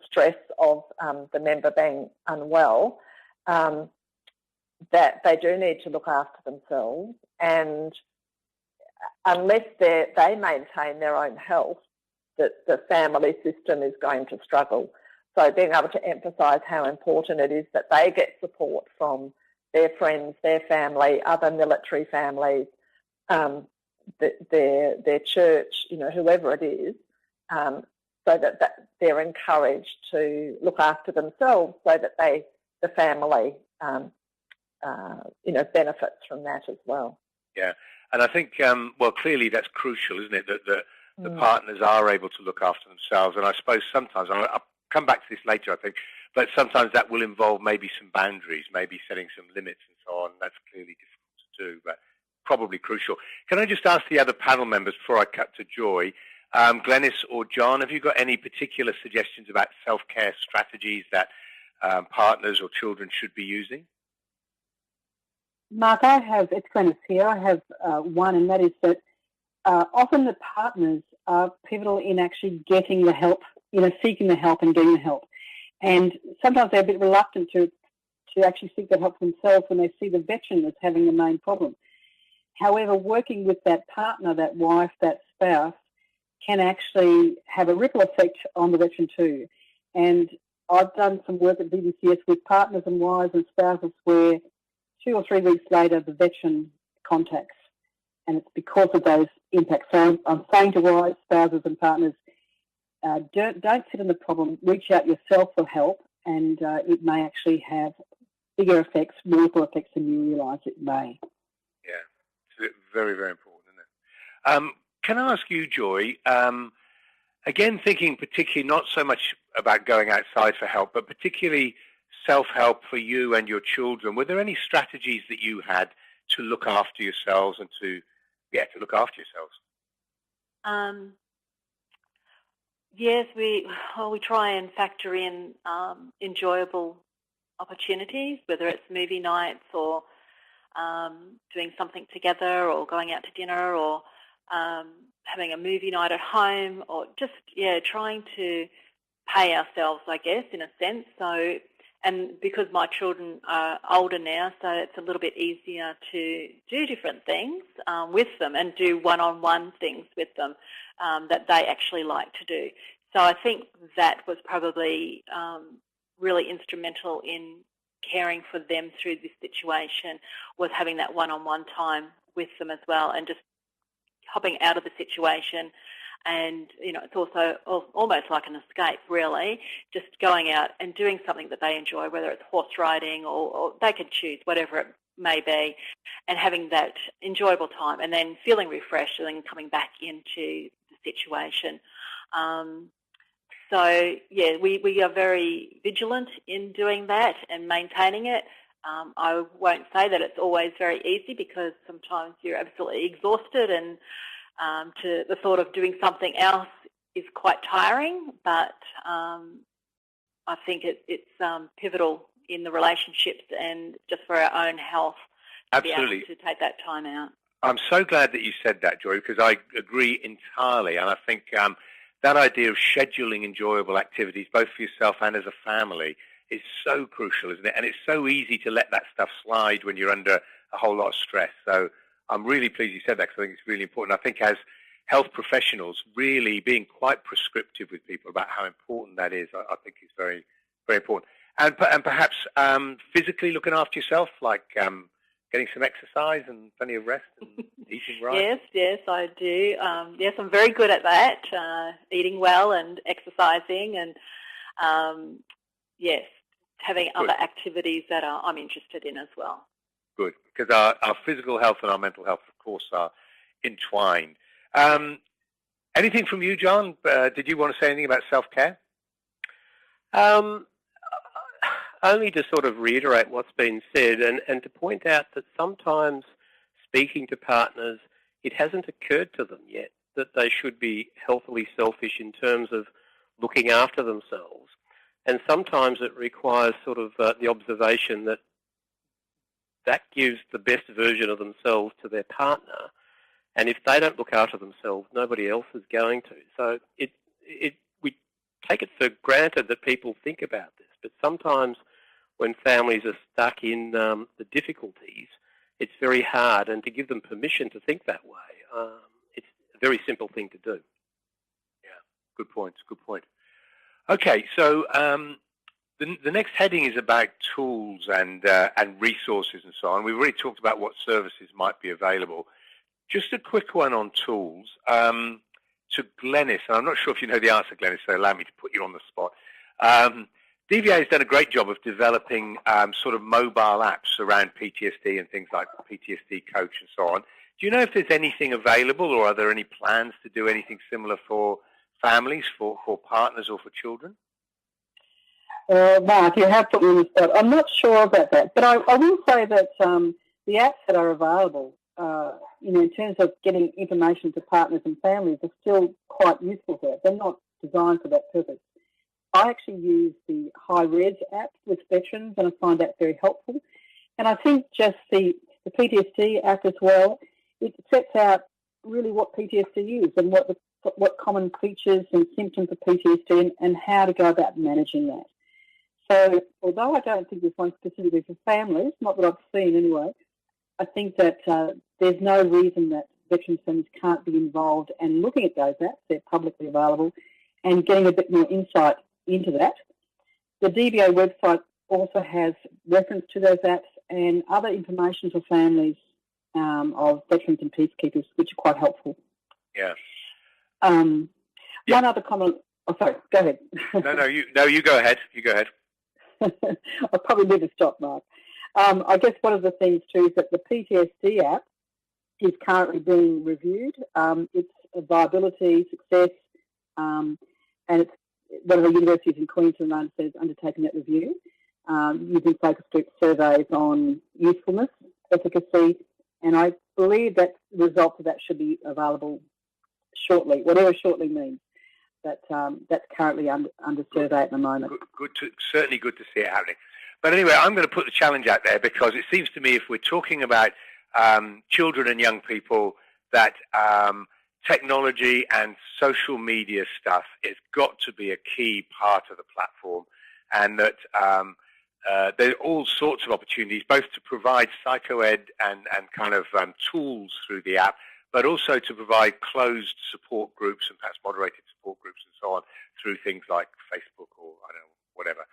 stress of the member being unwell, that they do need to look after themselves, and unless they maintain their own health, that the family system is going to struggle. So being able to emphasise how important it is that they get support from their friends, their family, other military families, their church, whoever it is, so that they're encouraged to look after themselves, so that the family, benefits from that as well. Yeah, and I think, clearly that's crucial, isn't it, that the partners are able to look after themselves. And I suppose sometimes, I'll come back to this later, I think, but sometimes that will involve maybe some boundaries, maybe setting some limits and so on. That's clearly difficult to do, but probably crucial. Can I just ask the other panel members before I cut to Joy, Glenys or John, have you got any particular suggestions about self-care strategies that partners or children should be using? Mark, it's Glenys here, I have one, and that is that often the partners are pivotal in actually getting the help, seeking the help and getting the help. And sometimes they're a bit reluctant to actually seek that help for themselves when they see the veteran as having the main problem. However, working with that partner, that wife, that spouse, can actually have a ripple effect on the veteran too. And I've done some work at BBCS with partners and wives and spouses where 2 or 3 weeks later the veteran contacts, and it's because of those impacts. So I'm saying to wives, spouses and partners, don't sit in the problem, reach out yourself for help, and it may actually have bigger effects, more effects than you realise it may. Yeah, it's very, very important, isn't it? Can I ask you, Joy, again, thinking particularly not so much about going outside for help, but particularly self-help for you and your children, were there any strategies that you had to look after yourselves and to look after yourselves? Yes, we try and factor in enjoyable opportunities, whether it's movie nights or doing something together or going out to dinner or having a movie night at home, or just, trying to pay ourselves, I guess, in a sense. So, and because my children are older now, so it's a little bit easier to do different things with them and do one-on-one things with them that they actually like to do. So I think that was probably really instrumental in caring for them through this situation, was having that one-on-one time with them as well, and just hopping out of the situation. And, it's also almost like an escape, really, just going out and doing something that they enjoy, whether it's horse riding or they can choose, whatever it may be, and having that enjoyable time and then feeling refreshed and then coming back into the situation. We are very vigilant in doing that and maintaining it. I won't say that it's always very easy, because sometimes you're absolutely exhausted, and to the thought of doing something else is quite tiring, but I think it's pivotal in the relationships and just for our own health. Absolutely. To be able to take that time out. I'm so glad that you said that, Joy, because I agree entirely, and I think that idea of scheduling enjoyable activities, both for yourself and as a family, is so crucial, isn't it? And it's so easy to let that stuff slide when you're under a whole lot of stress. So I'm really pleased you said that, because I think it's really important. I think as health professionals, really being quite prescriptive with people about how important that is, I think is very, very important. And perhaps physically looking after yourself, like getting some exercise and plenty of rest and eating right. Yes, I do. Yes, I'm very good at that, eating well and exercising, and having other activities that I'm interested in as well. Good, because our physical health and our mental health, of course, are entwined. Anything from you, John? Did you want to say anything about self-care? only to sort of reiterate what's been said and to point out that sometimes speaking to partners, it hasn't occurred to them yet that they should be healthily selfish in terms of looking after themselves. And sometimes it requires sort of the observation that that gives the best version of themselves to their partner. And if they don't look after themselves, nobody else is going to. So we take it for granted that people think about this. But sometimes when families are stuck in the difficulties, it's very hard. And to give them permission to think that way, it's a very simple thing to do. Yeah, good point. Good point. Okay, so the next heading is about tools and resources and so on. We've already talked about what services might be available. Just a quick one on tools. To Glenys, and I'm not sure if you know the answer, Glenys, so allow me to put you on the spot. DVA has done a great job of developing sort of mobile apps around PTSD and things like PTSD Coach and so on. Do you know if there's anything available, or are there any plans to do anything similar for families, for partners, or for children? Mark, you have put me on the spot. I'm not sure about that, but I will say that the apps that are available, in terms of getting information to partners and families, are still quite useful there. They're not designed for that purpose. I actually use the High-Res app with veterans, and I find that very helpful. And I think just the PTSD app as well, it sets out really what PTSD is and what common features and symptoms of PTSD and how to go about managing that. So although I don't think there's one specifically for families, not that I've seen anyway, I think that there's no reason that veterans families can't be involved and looking at those apps. They're publicly available and getting a bit more insight into that. The DVA website also has reference to those apps and other information for families of veterans and peacekeepers, which are quite helpful. Yeah. One other comment. Oh, sorry. Go ahead. You go ahead. You go ahead. I'll probably need to stop, Mark. I guess one of the things too is that the PTSD app is currently being reviewed. Its viability, success, and it's one of the universities in Queensland has undertaken that review, using focus group surveys on usefulness, efficacy, and I believe that the results of that should be available shortly, whatever shortly means. That's currently under survey at the moment. Certainly good to see it happening. But anyway, I'm going to put the challenge out there because it seems to me if we're talking about children and young people, that technology and social media stuff has got to be a key part of the platform, and that there are all sorts of opportunities, both to provide psychoed and kind of tools through the app, but also to provide closed support groups and perhaps moderated support groups and so on through things like Facebook or, I don't know, whatever.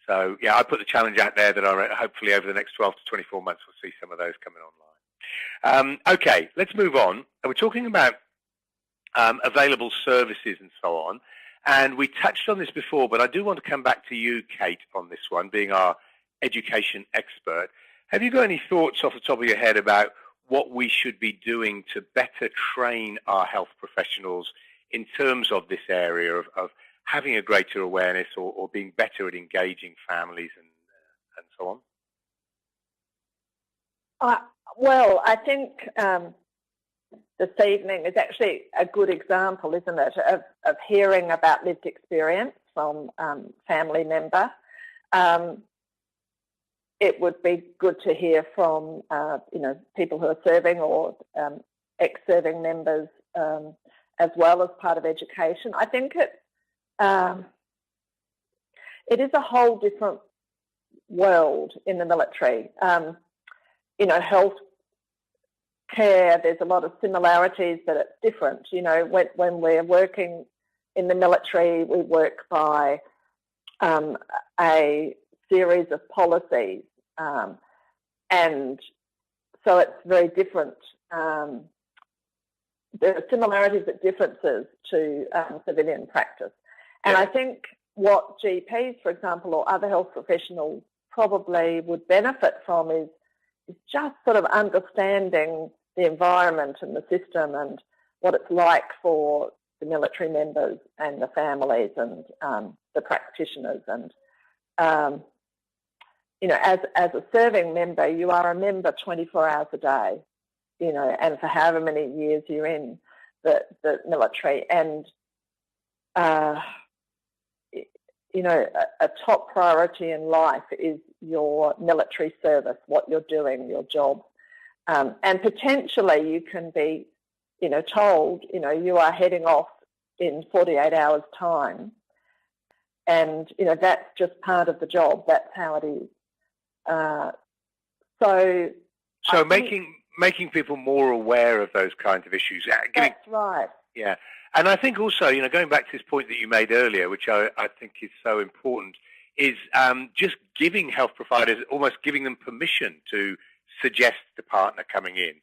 So, yeah, I put the challenge out there that hopefully over the next 12 to 24 months we'll see some of those coming online. Okay, let's move on. We're talking about available services and so on. And we touched on this before, but I do want to come back to you, Kate, on this one, being our education expert. Have you got any thoughts off the top of your head about what we should be doing to better train our health professionals in terms of this area of having a greater awareness or being better at engaging families and so on? Well, I think this evening is actually a good example, isn't it, of hearing about lived experience from family member. It would be good to hear from, people who are serving or ex-serving members as well as part of education. I think it is a whole different world in the military. Health care, there's a lot of similarities, but it's different. When we're working in the military, we work by a series of policies, and so it's very different. There are similarities but differences to civilian practice. And I think what GPs, for example, or other health professionals probably would benefit from is just sort of understanding the environment and the system and what it's like for the military members and the families and the practitioners. And as a serving member, you are a member 24 hours a day, and for however many years you're in the military. And, a top priority in life is your military service, what you're doing, your job. And potentially you can be, told, you are heading off in 48 hours' time. And, that's just part of the job. That's how it is. So making people more aware of those kinds of issues. That's right. Yeah. And I think also, going back to this point that you made earlier, which I think is so important, is just giving health providers, almost giving them permission to suggest the partner coming in.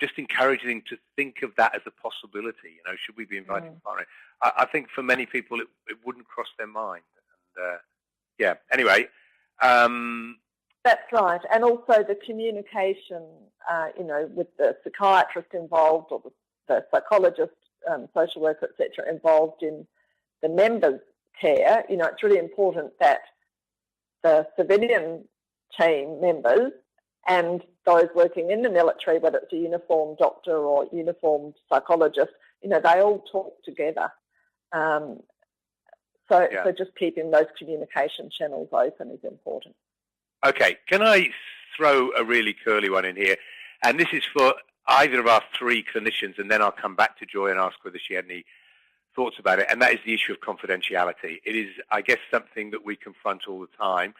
Just encouraging them to think of that as a possibility. Should we be inviting a partner? I think for many people it wouldn't cross their mind. And anyway. That's right. And also the communication, with the psychiatrist involved or the psychologist, social worker, etc., involved in the members' care. It's really important that the civilian team members and those working in the military, whether it's a uniformed doctor or uniformed psychologist, they all talk together. So just keeping those communication channels open is important. Okay, can I throw a really curly one in here? And this is for either of our three clinicians, and then I'll come back to Joy and ask whether she had any thoughts about it, and that is the issue of confidentiality. It is, I guess, something that we confront all the time.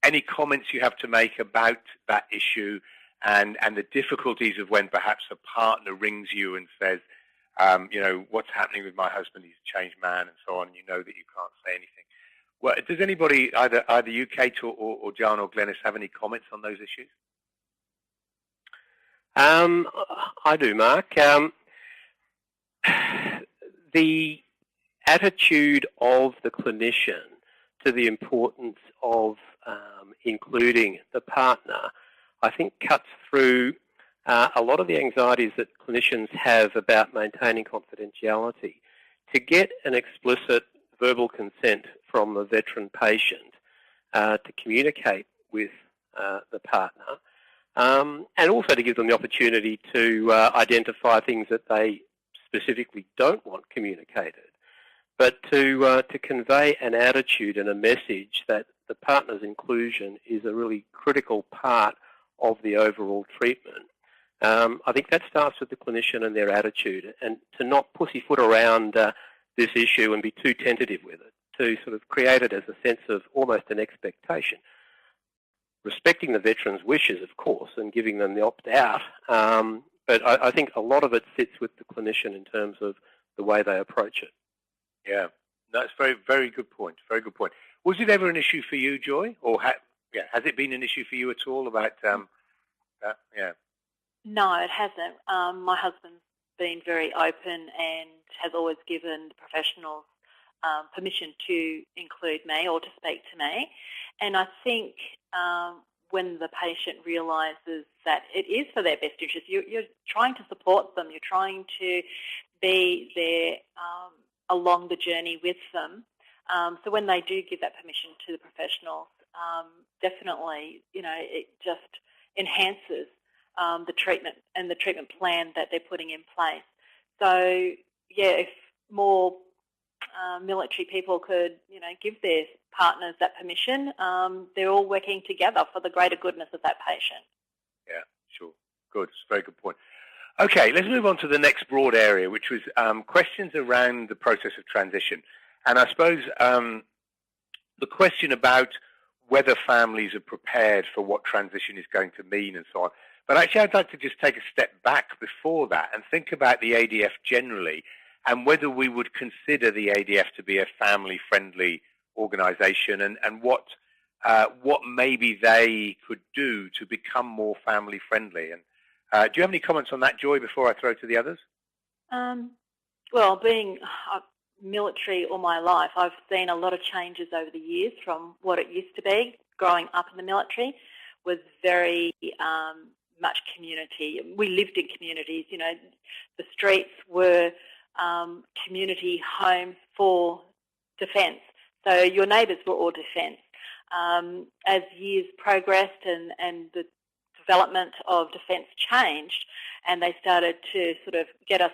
Any comments you have to make about that issue and the difficulties of when perhaps a partner rings you and says, what's happening with my husband, he's a changed man and so on, that you can't say anything. Well, does anybody, either you, Kate, or Jan or Glenys, have any comments on those issues? I do, Mark. The attitude of the clinician to the importance of including the partner, I think, cuts through a lot of the anxieties that clinicians have about maintaining confidentiality. To get an explicit verbal consent from the veteran patient to communicate with the partner, and also to give them the opportunity to identify things that they specifically don't want communicated, but to convey an attitude and a message that the partner's inclusion is a really critical part of the overall treatment. I think that starts with the clinician and their attitude, and to not pussyfoot around this issue and be too tentative with it, to sort of create it as a sense of almost an expectation. Respecting the veteran's wishes, of course, and giving them the opt-out, but I think a lot of it sits with the clinician in terms of the way they approach it. Yeah, that's very, very good point. Very good point. Was it ever an issue for you, Joy, or has it been an issue for you at all about that? Yeah. No, it hasn't. My husband's been very open and has always given the professionals permission to include me or to speak to me. And I think when the patient realises that it is for their best interest, you're trying to support them, you're trying to be there along the journey with them. So when they do give that permission to the professionals, definitely, it just enhances the treatment and the treatment plan that they're putting in place. So, if more military people could, give their partners that permission, they're all working together for the greater goodness of that patient. Yeah, sure. Good. It's a very good point. Okay, let's move on to the next broad area, which was questions around the process of transition. And I suppose the question about whether families are prepared for what transition is going to mean and so on. But actually, I'd like to just take a step back before that and think about the ADF generally and whether we would consider the ADF to be a family-friendly organisation and what maybe they could do to become more family-friendly. And do you have any comments on that, Joy, before I throw to the others? Well, being military all my life, I've seen a lot of changes over the years from what it used to be. Growing up in the military was very much community. We lived in communities. The streets were community homes for defence. So your neighbours were all defence. as years progressed and the development of defence changed, and they started to sort of get us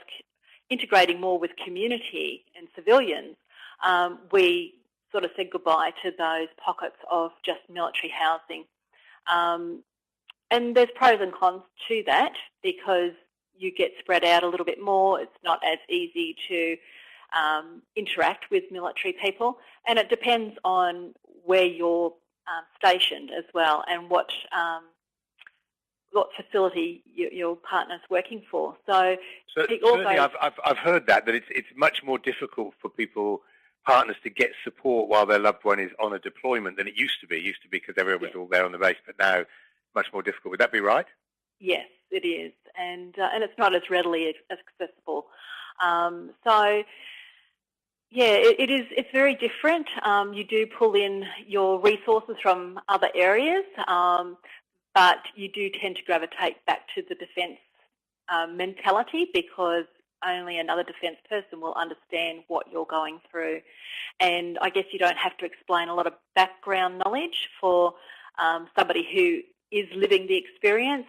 integrating more with community and civilians, we sort of said goodbye to those pockets of just military housing. And there's pros and cons to that because you get spread out a little bit more. It's not as easy to interact with military people, and it depends on where you're stationed as well and what facility your partner's working for. So certainly I've heard that it's much more difficult for partners to get support while their loved one is on a deployment than it used to be. It used to be because everyone was all there on the base, but now it's much more difficult. Would that be right? Yes, it is, and it's not as readily accessible. So yeah, it's very different. You do pull in your resources from other areas, but you do tend to gravitate back to the defence mentality because only another defence person will understand what you're going through. And I guess you don't have to explain a lot of background knowledge for somebody who is living the experience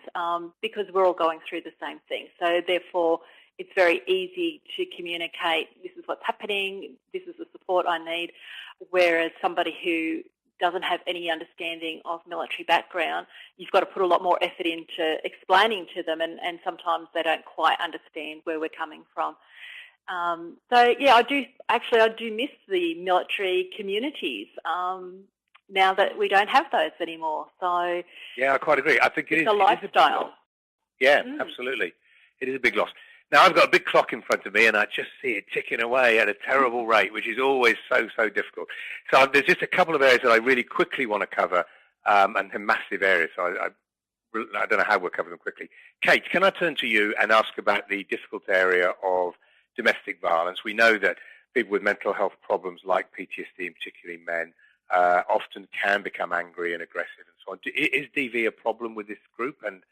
because we're all going through the same thing. So therefore, it's very easy to communicate, this is what's happening, this is the support I need, whereas somebody who doesn't have any understanding of military background, you've got to put a lot more effort into explaining to them, and sometimes they don't quite understand where we're coming from. So yeah, I do miss the military communities now that we don't have those anymore. So yeah, I quite agree. I think it's a lifestyle. Yeah, absolutely. It is a big loss. Now, I've got a big clock in front of me, and I just see it ticking away at a terrible rate, which is always so difficult. So there's just a couple of areas that I really quickly want to cover, and they're massive areas, so I don't know how we'll cover them quickly. Kate, can I turn to you and ask about the difficult area of domestic violence? We know that people with mental health problems like PTSD, and particularly men, often can become angry and aggressive and so on. Is DV a problem with this group, and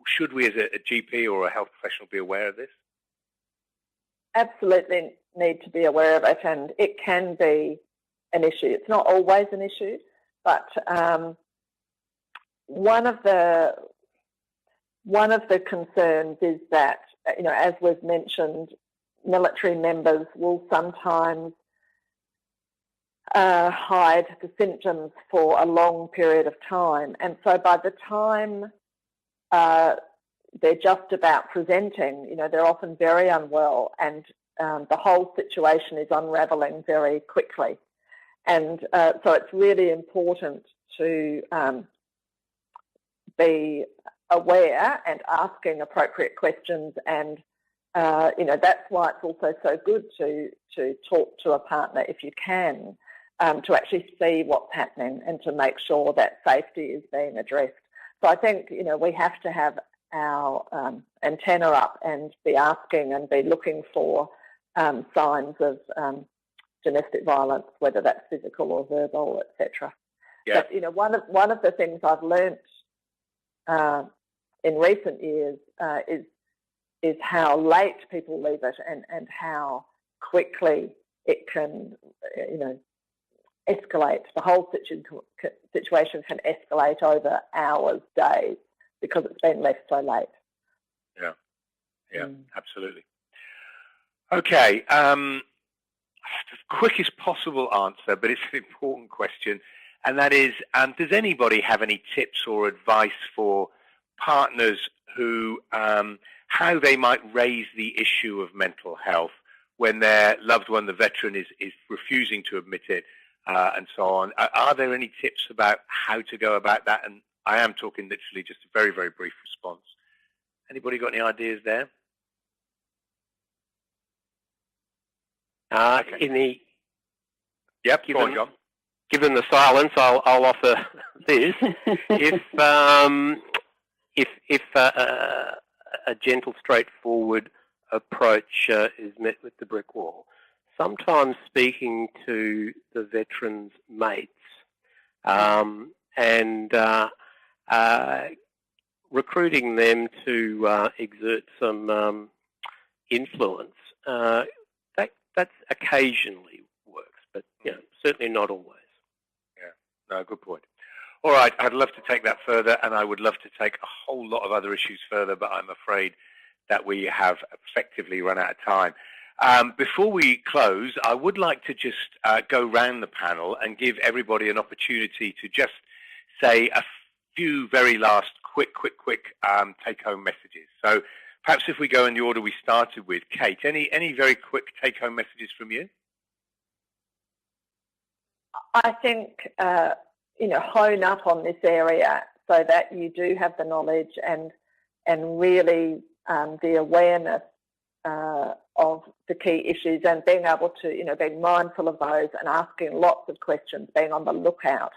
should we as a GP or a health professional be aware of this? Absolutely need to be aware of it, and it can be an issue. It's not always an issue, but one of the concerns is that, you know, as was mentioned, military members will sometimes hide the symptoms for a long period of time, and so by the time they're just about presenting, you know, they're often very unwell, and the whole situation is unravelling very quickly. And so it's really important to be aware and asking appropriate questions, and you know, that's why it's also so good to talk to a partner if you can, to actually see what's happening and to make sure that safety is being addressed. So I think, you know, we have to have our antenna up and be asking and be looking for signs of domestic violence, whether that's physical or verbal, etc. Yeah. But, you know, one of the things I've learnt in recent years is how late people leave it, and how quickly it can, you know, escalate. The whole situation can escalate over hours, days, because it's been left so late. Yeah, absolutely. Okay, the quickest possible answer, but it's an important question, and that is, does anybody have any tips or advice for partners who, how they might raise the issue of mental health when their loved one, the veteran, is refusing to admit it, and so on? Are there any tips about how to go about that? And I am talking literally just a very, very brief response. Anybody got any ideas there? Okay. Yep, go on, John. Given the silence, I'll offer this. If a gentle, straightforward approach is met with the brick wall, sometimes speaking to the veterans' mates and recruiting them to exert some influence, that occasionally works, but you know, certainly not always. Yeah, No, good point. All right, I'd love to take that further, and I would love to take a whole lot of other issues further, but I'm afraid that we have effectively run out of time. Before we close, I would like to just go round the panel and give everybody an opportunity to just say a few very last quick take-home messages. So perhaps if we go in the order we started with, Kate, any very quick take-home messages from you? I think, hone up on this area so that you do have the knowledge and really the awareness of the key issues, and being able to, being mindful of those and asking lots of questions, being on the lookout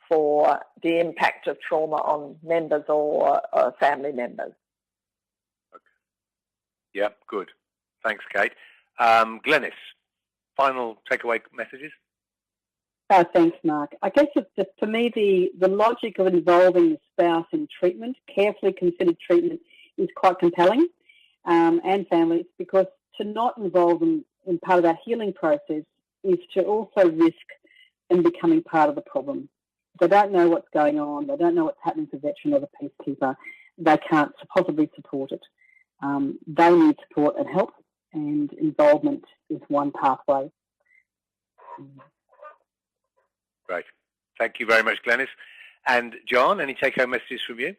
for the impact of trauma on members or family members. Okay. Yep, good. Thanks, Kate. Glenys, final takeaway messages? Thanks, Mark. I guess for me, the logic of involving the spouse in treatment, carefully considered treatment, is quite compelling, and families, because to not involve them in part of our healing process is to also risk them becoming part of the problem. They don't know what's going on. They don't know what's happening to the veteran or the peacekeeper. They can't possibly support it. They need support and help, and involvement is one pathway. Right. Thank you very much, Glenys. And John, any take-home messages from you?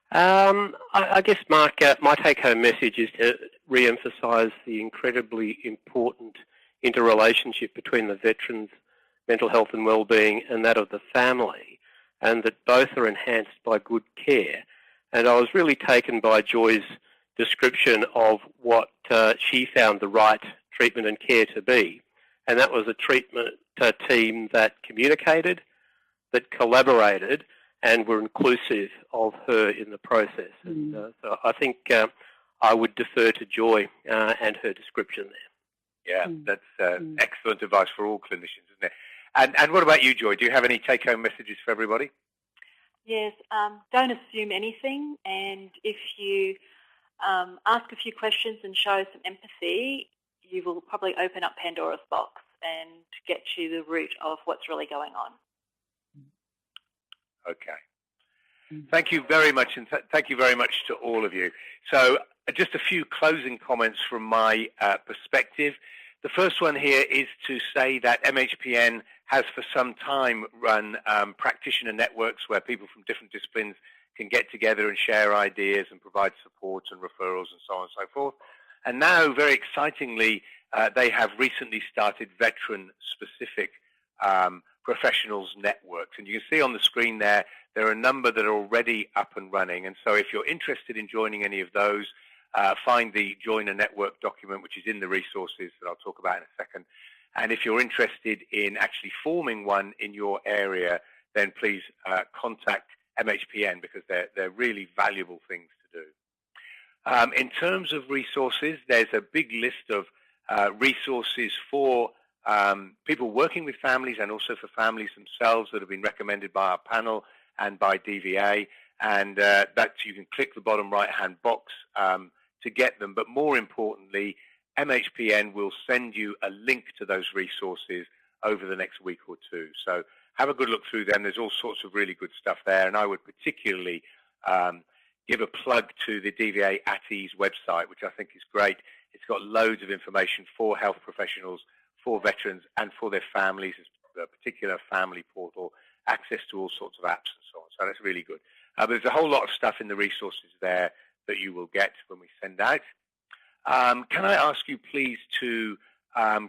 I guess, Mark, my take-home message is to re-emphasise the incredibly important interrelationship between the veteran's mental health and well-being and that of the family, and that both are enhanced by good care. And I was really taken by Joy's description of what she found the right treatment and care to be, and that was a treatment team that communicated, that collaborated, and were inclusive of her in the process. And so I think I would defer to Joy and her description there. Yeah, that's excellent advice for all clinicians, isn't it? And what about you, Joy? Do you have any take-home messages for everybody? Yes, don't assume anything, and if you ask a few questions and show some empathy, you will probably open up Pandora's box and get you the root of what's really going on. Okay. Thank you very much, and thank you very much to all of you. So just a few closing comments from my perspective. The first one here is to say that MHPN has for some time run practitioner networks where people from different disciplines can get together and share ideas and provide support and referrals and so on and so forth. And now, very excitingly, they have recently started veteran-specific professionals networks. And you can see on the screen there are a number that are already up and running. And so if you're interested in joining any of those, find the Join a Network document, which is in the resources that I'll talk about in a second. And if you're interested in actually forming one in your area, then please contact MHPN, because they're really valuable things to do. In terms of resources, there's a big list of resources for people working with families and also for families themselves that have been recommended by our panel and by DVA. And that you can click the bottom right-hand box to get them. But more importantly, MHPN will send you a link to those resources over the next week or two. So have a good look through them. There's all sorts of really good stuff there. And I would particularly give a plug to the DVA at Ease website, which I think is great. It's got loads of information for health professionals, for veterans, and for their families, a particular family portal, access to all sorts of apps and so on. So that's really good. But there's a whole lot of stuff in the resources there that you will get when we send out. Can I ask you please to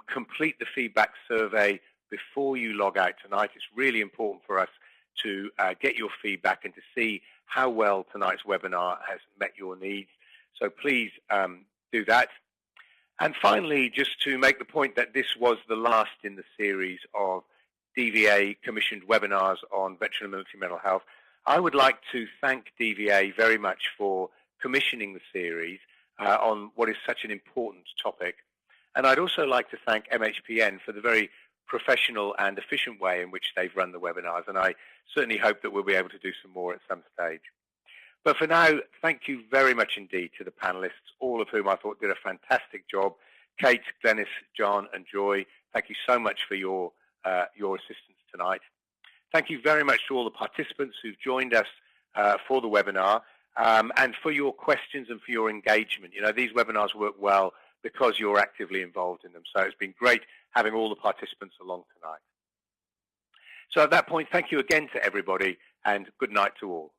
complete the feedback survey before you log out tonight? It's really important for us to get your feedback and to see how well tonight's webinar has met your needs. So please do that. And finally, just to make the point that this was the last in the series of DVA commissioned webinars on veteran and military mental health, I would like to thank DVA very much for commissioning the series on what is such an important topic. And I'd also like to thank MHPN for the very professional and efficient way in which they've run the webinars. And I certainly hope that we'll be able to do some more at some stage. But for now, thank you very much indeed to the panelists, all of whom I thought did a fantastic job. Kate, Glenys, John, and Joy, thank you so much for your assistance tonight. Thank you very much to all the participants who've joined us for the webinar and for your questions and for your engagement. You know, these webinars work well because you're actively involved in them. So it's been great having all the participants along tonight. So at that point, thank you again to everybody and good night to all.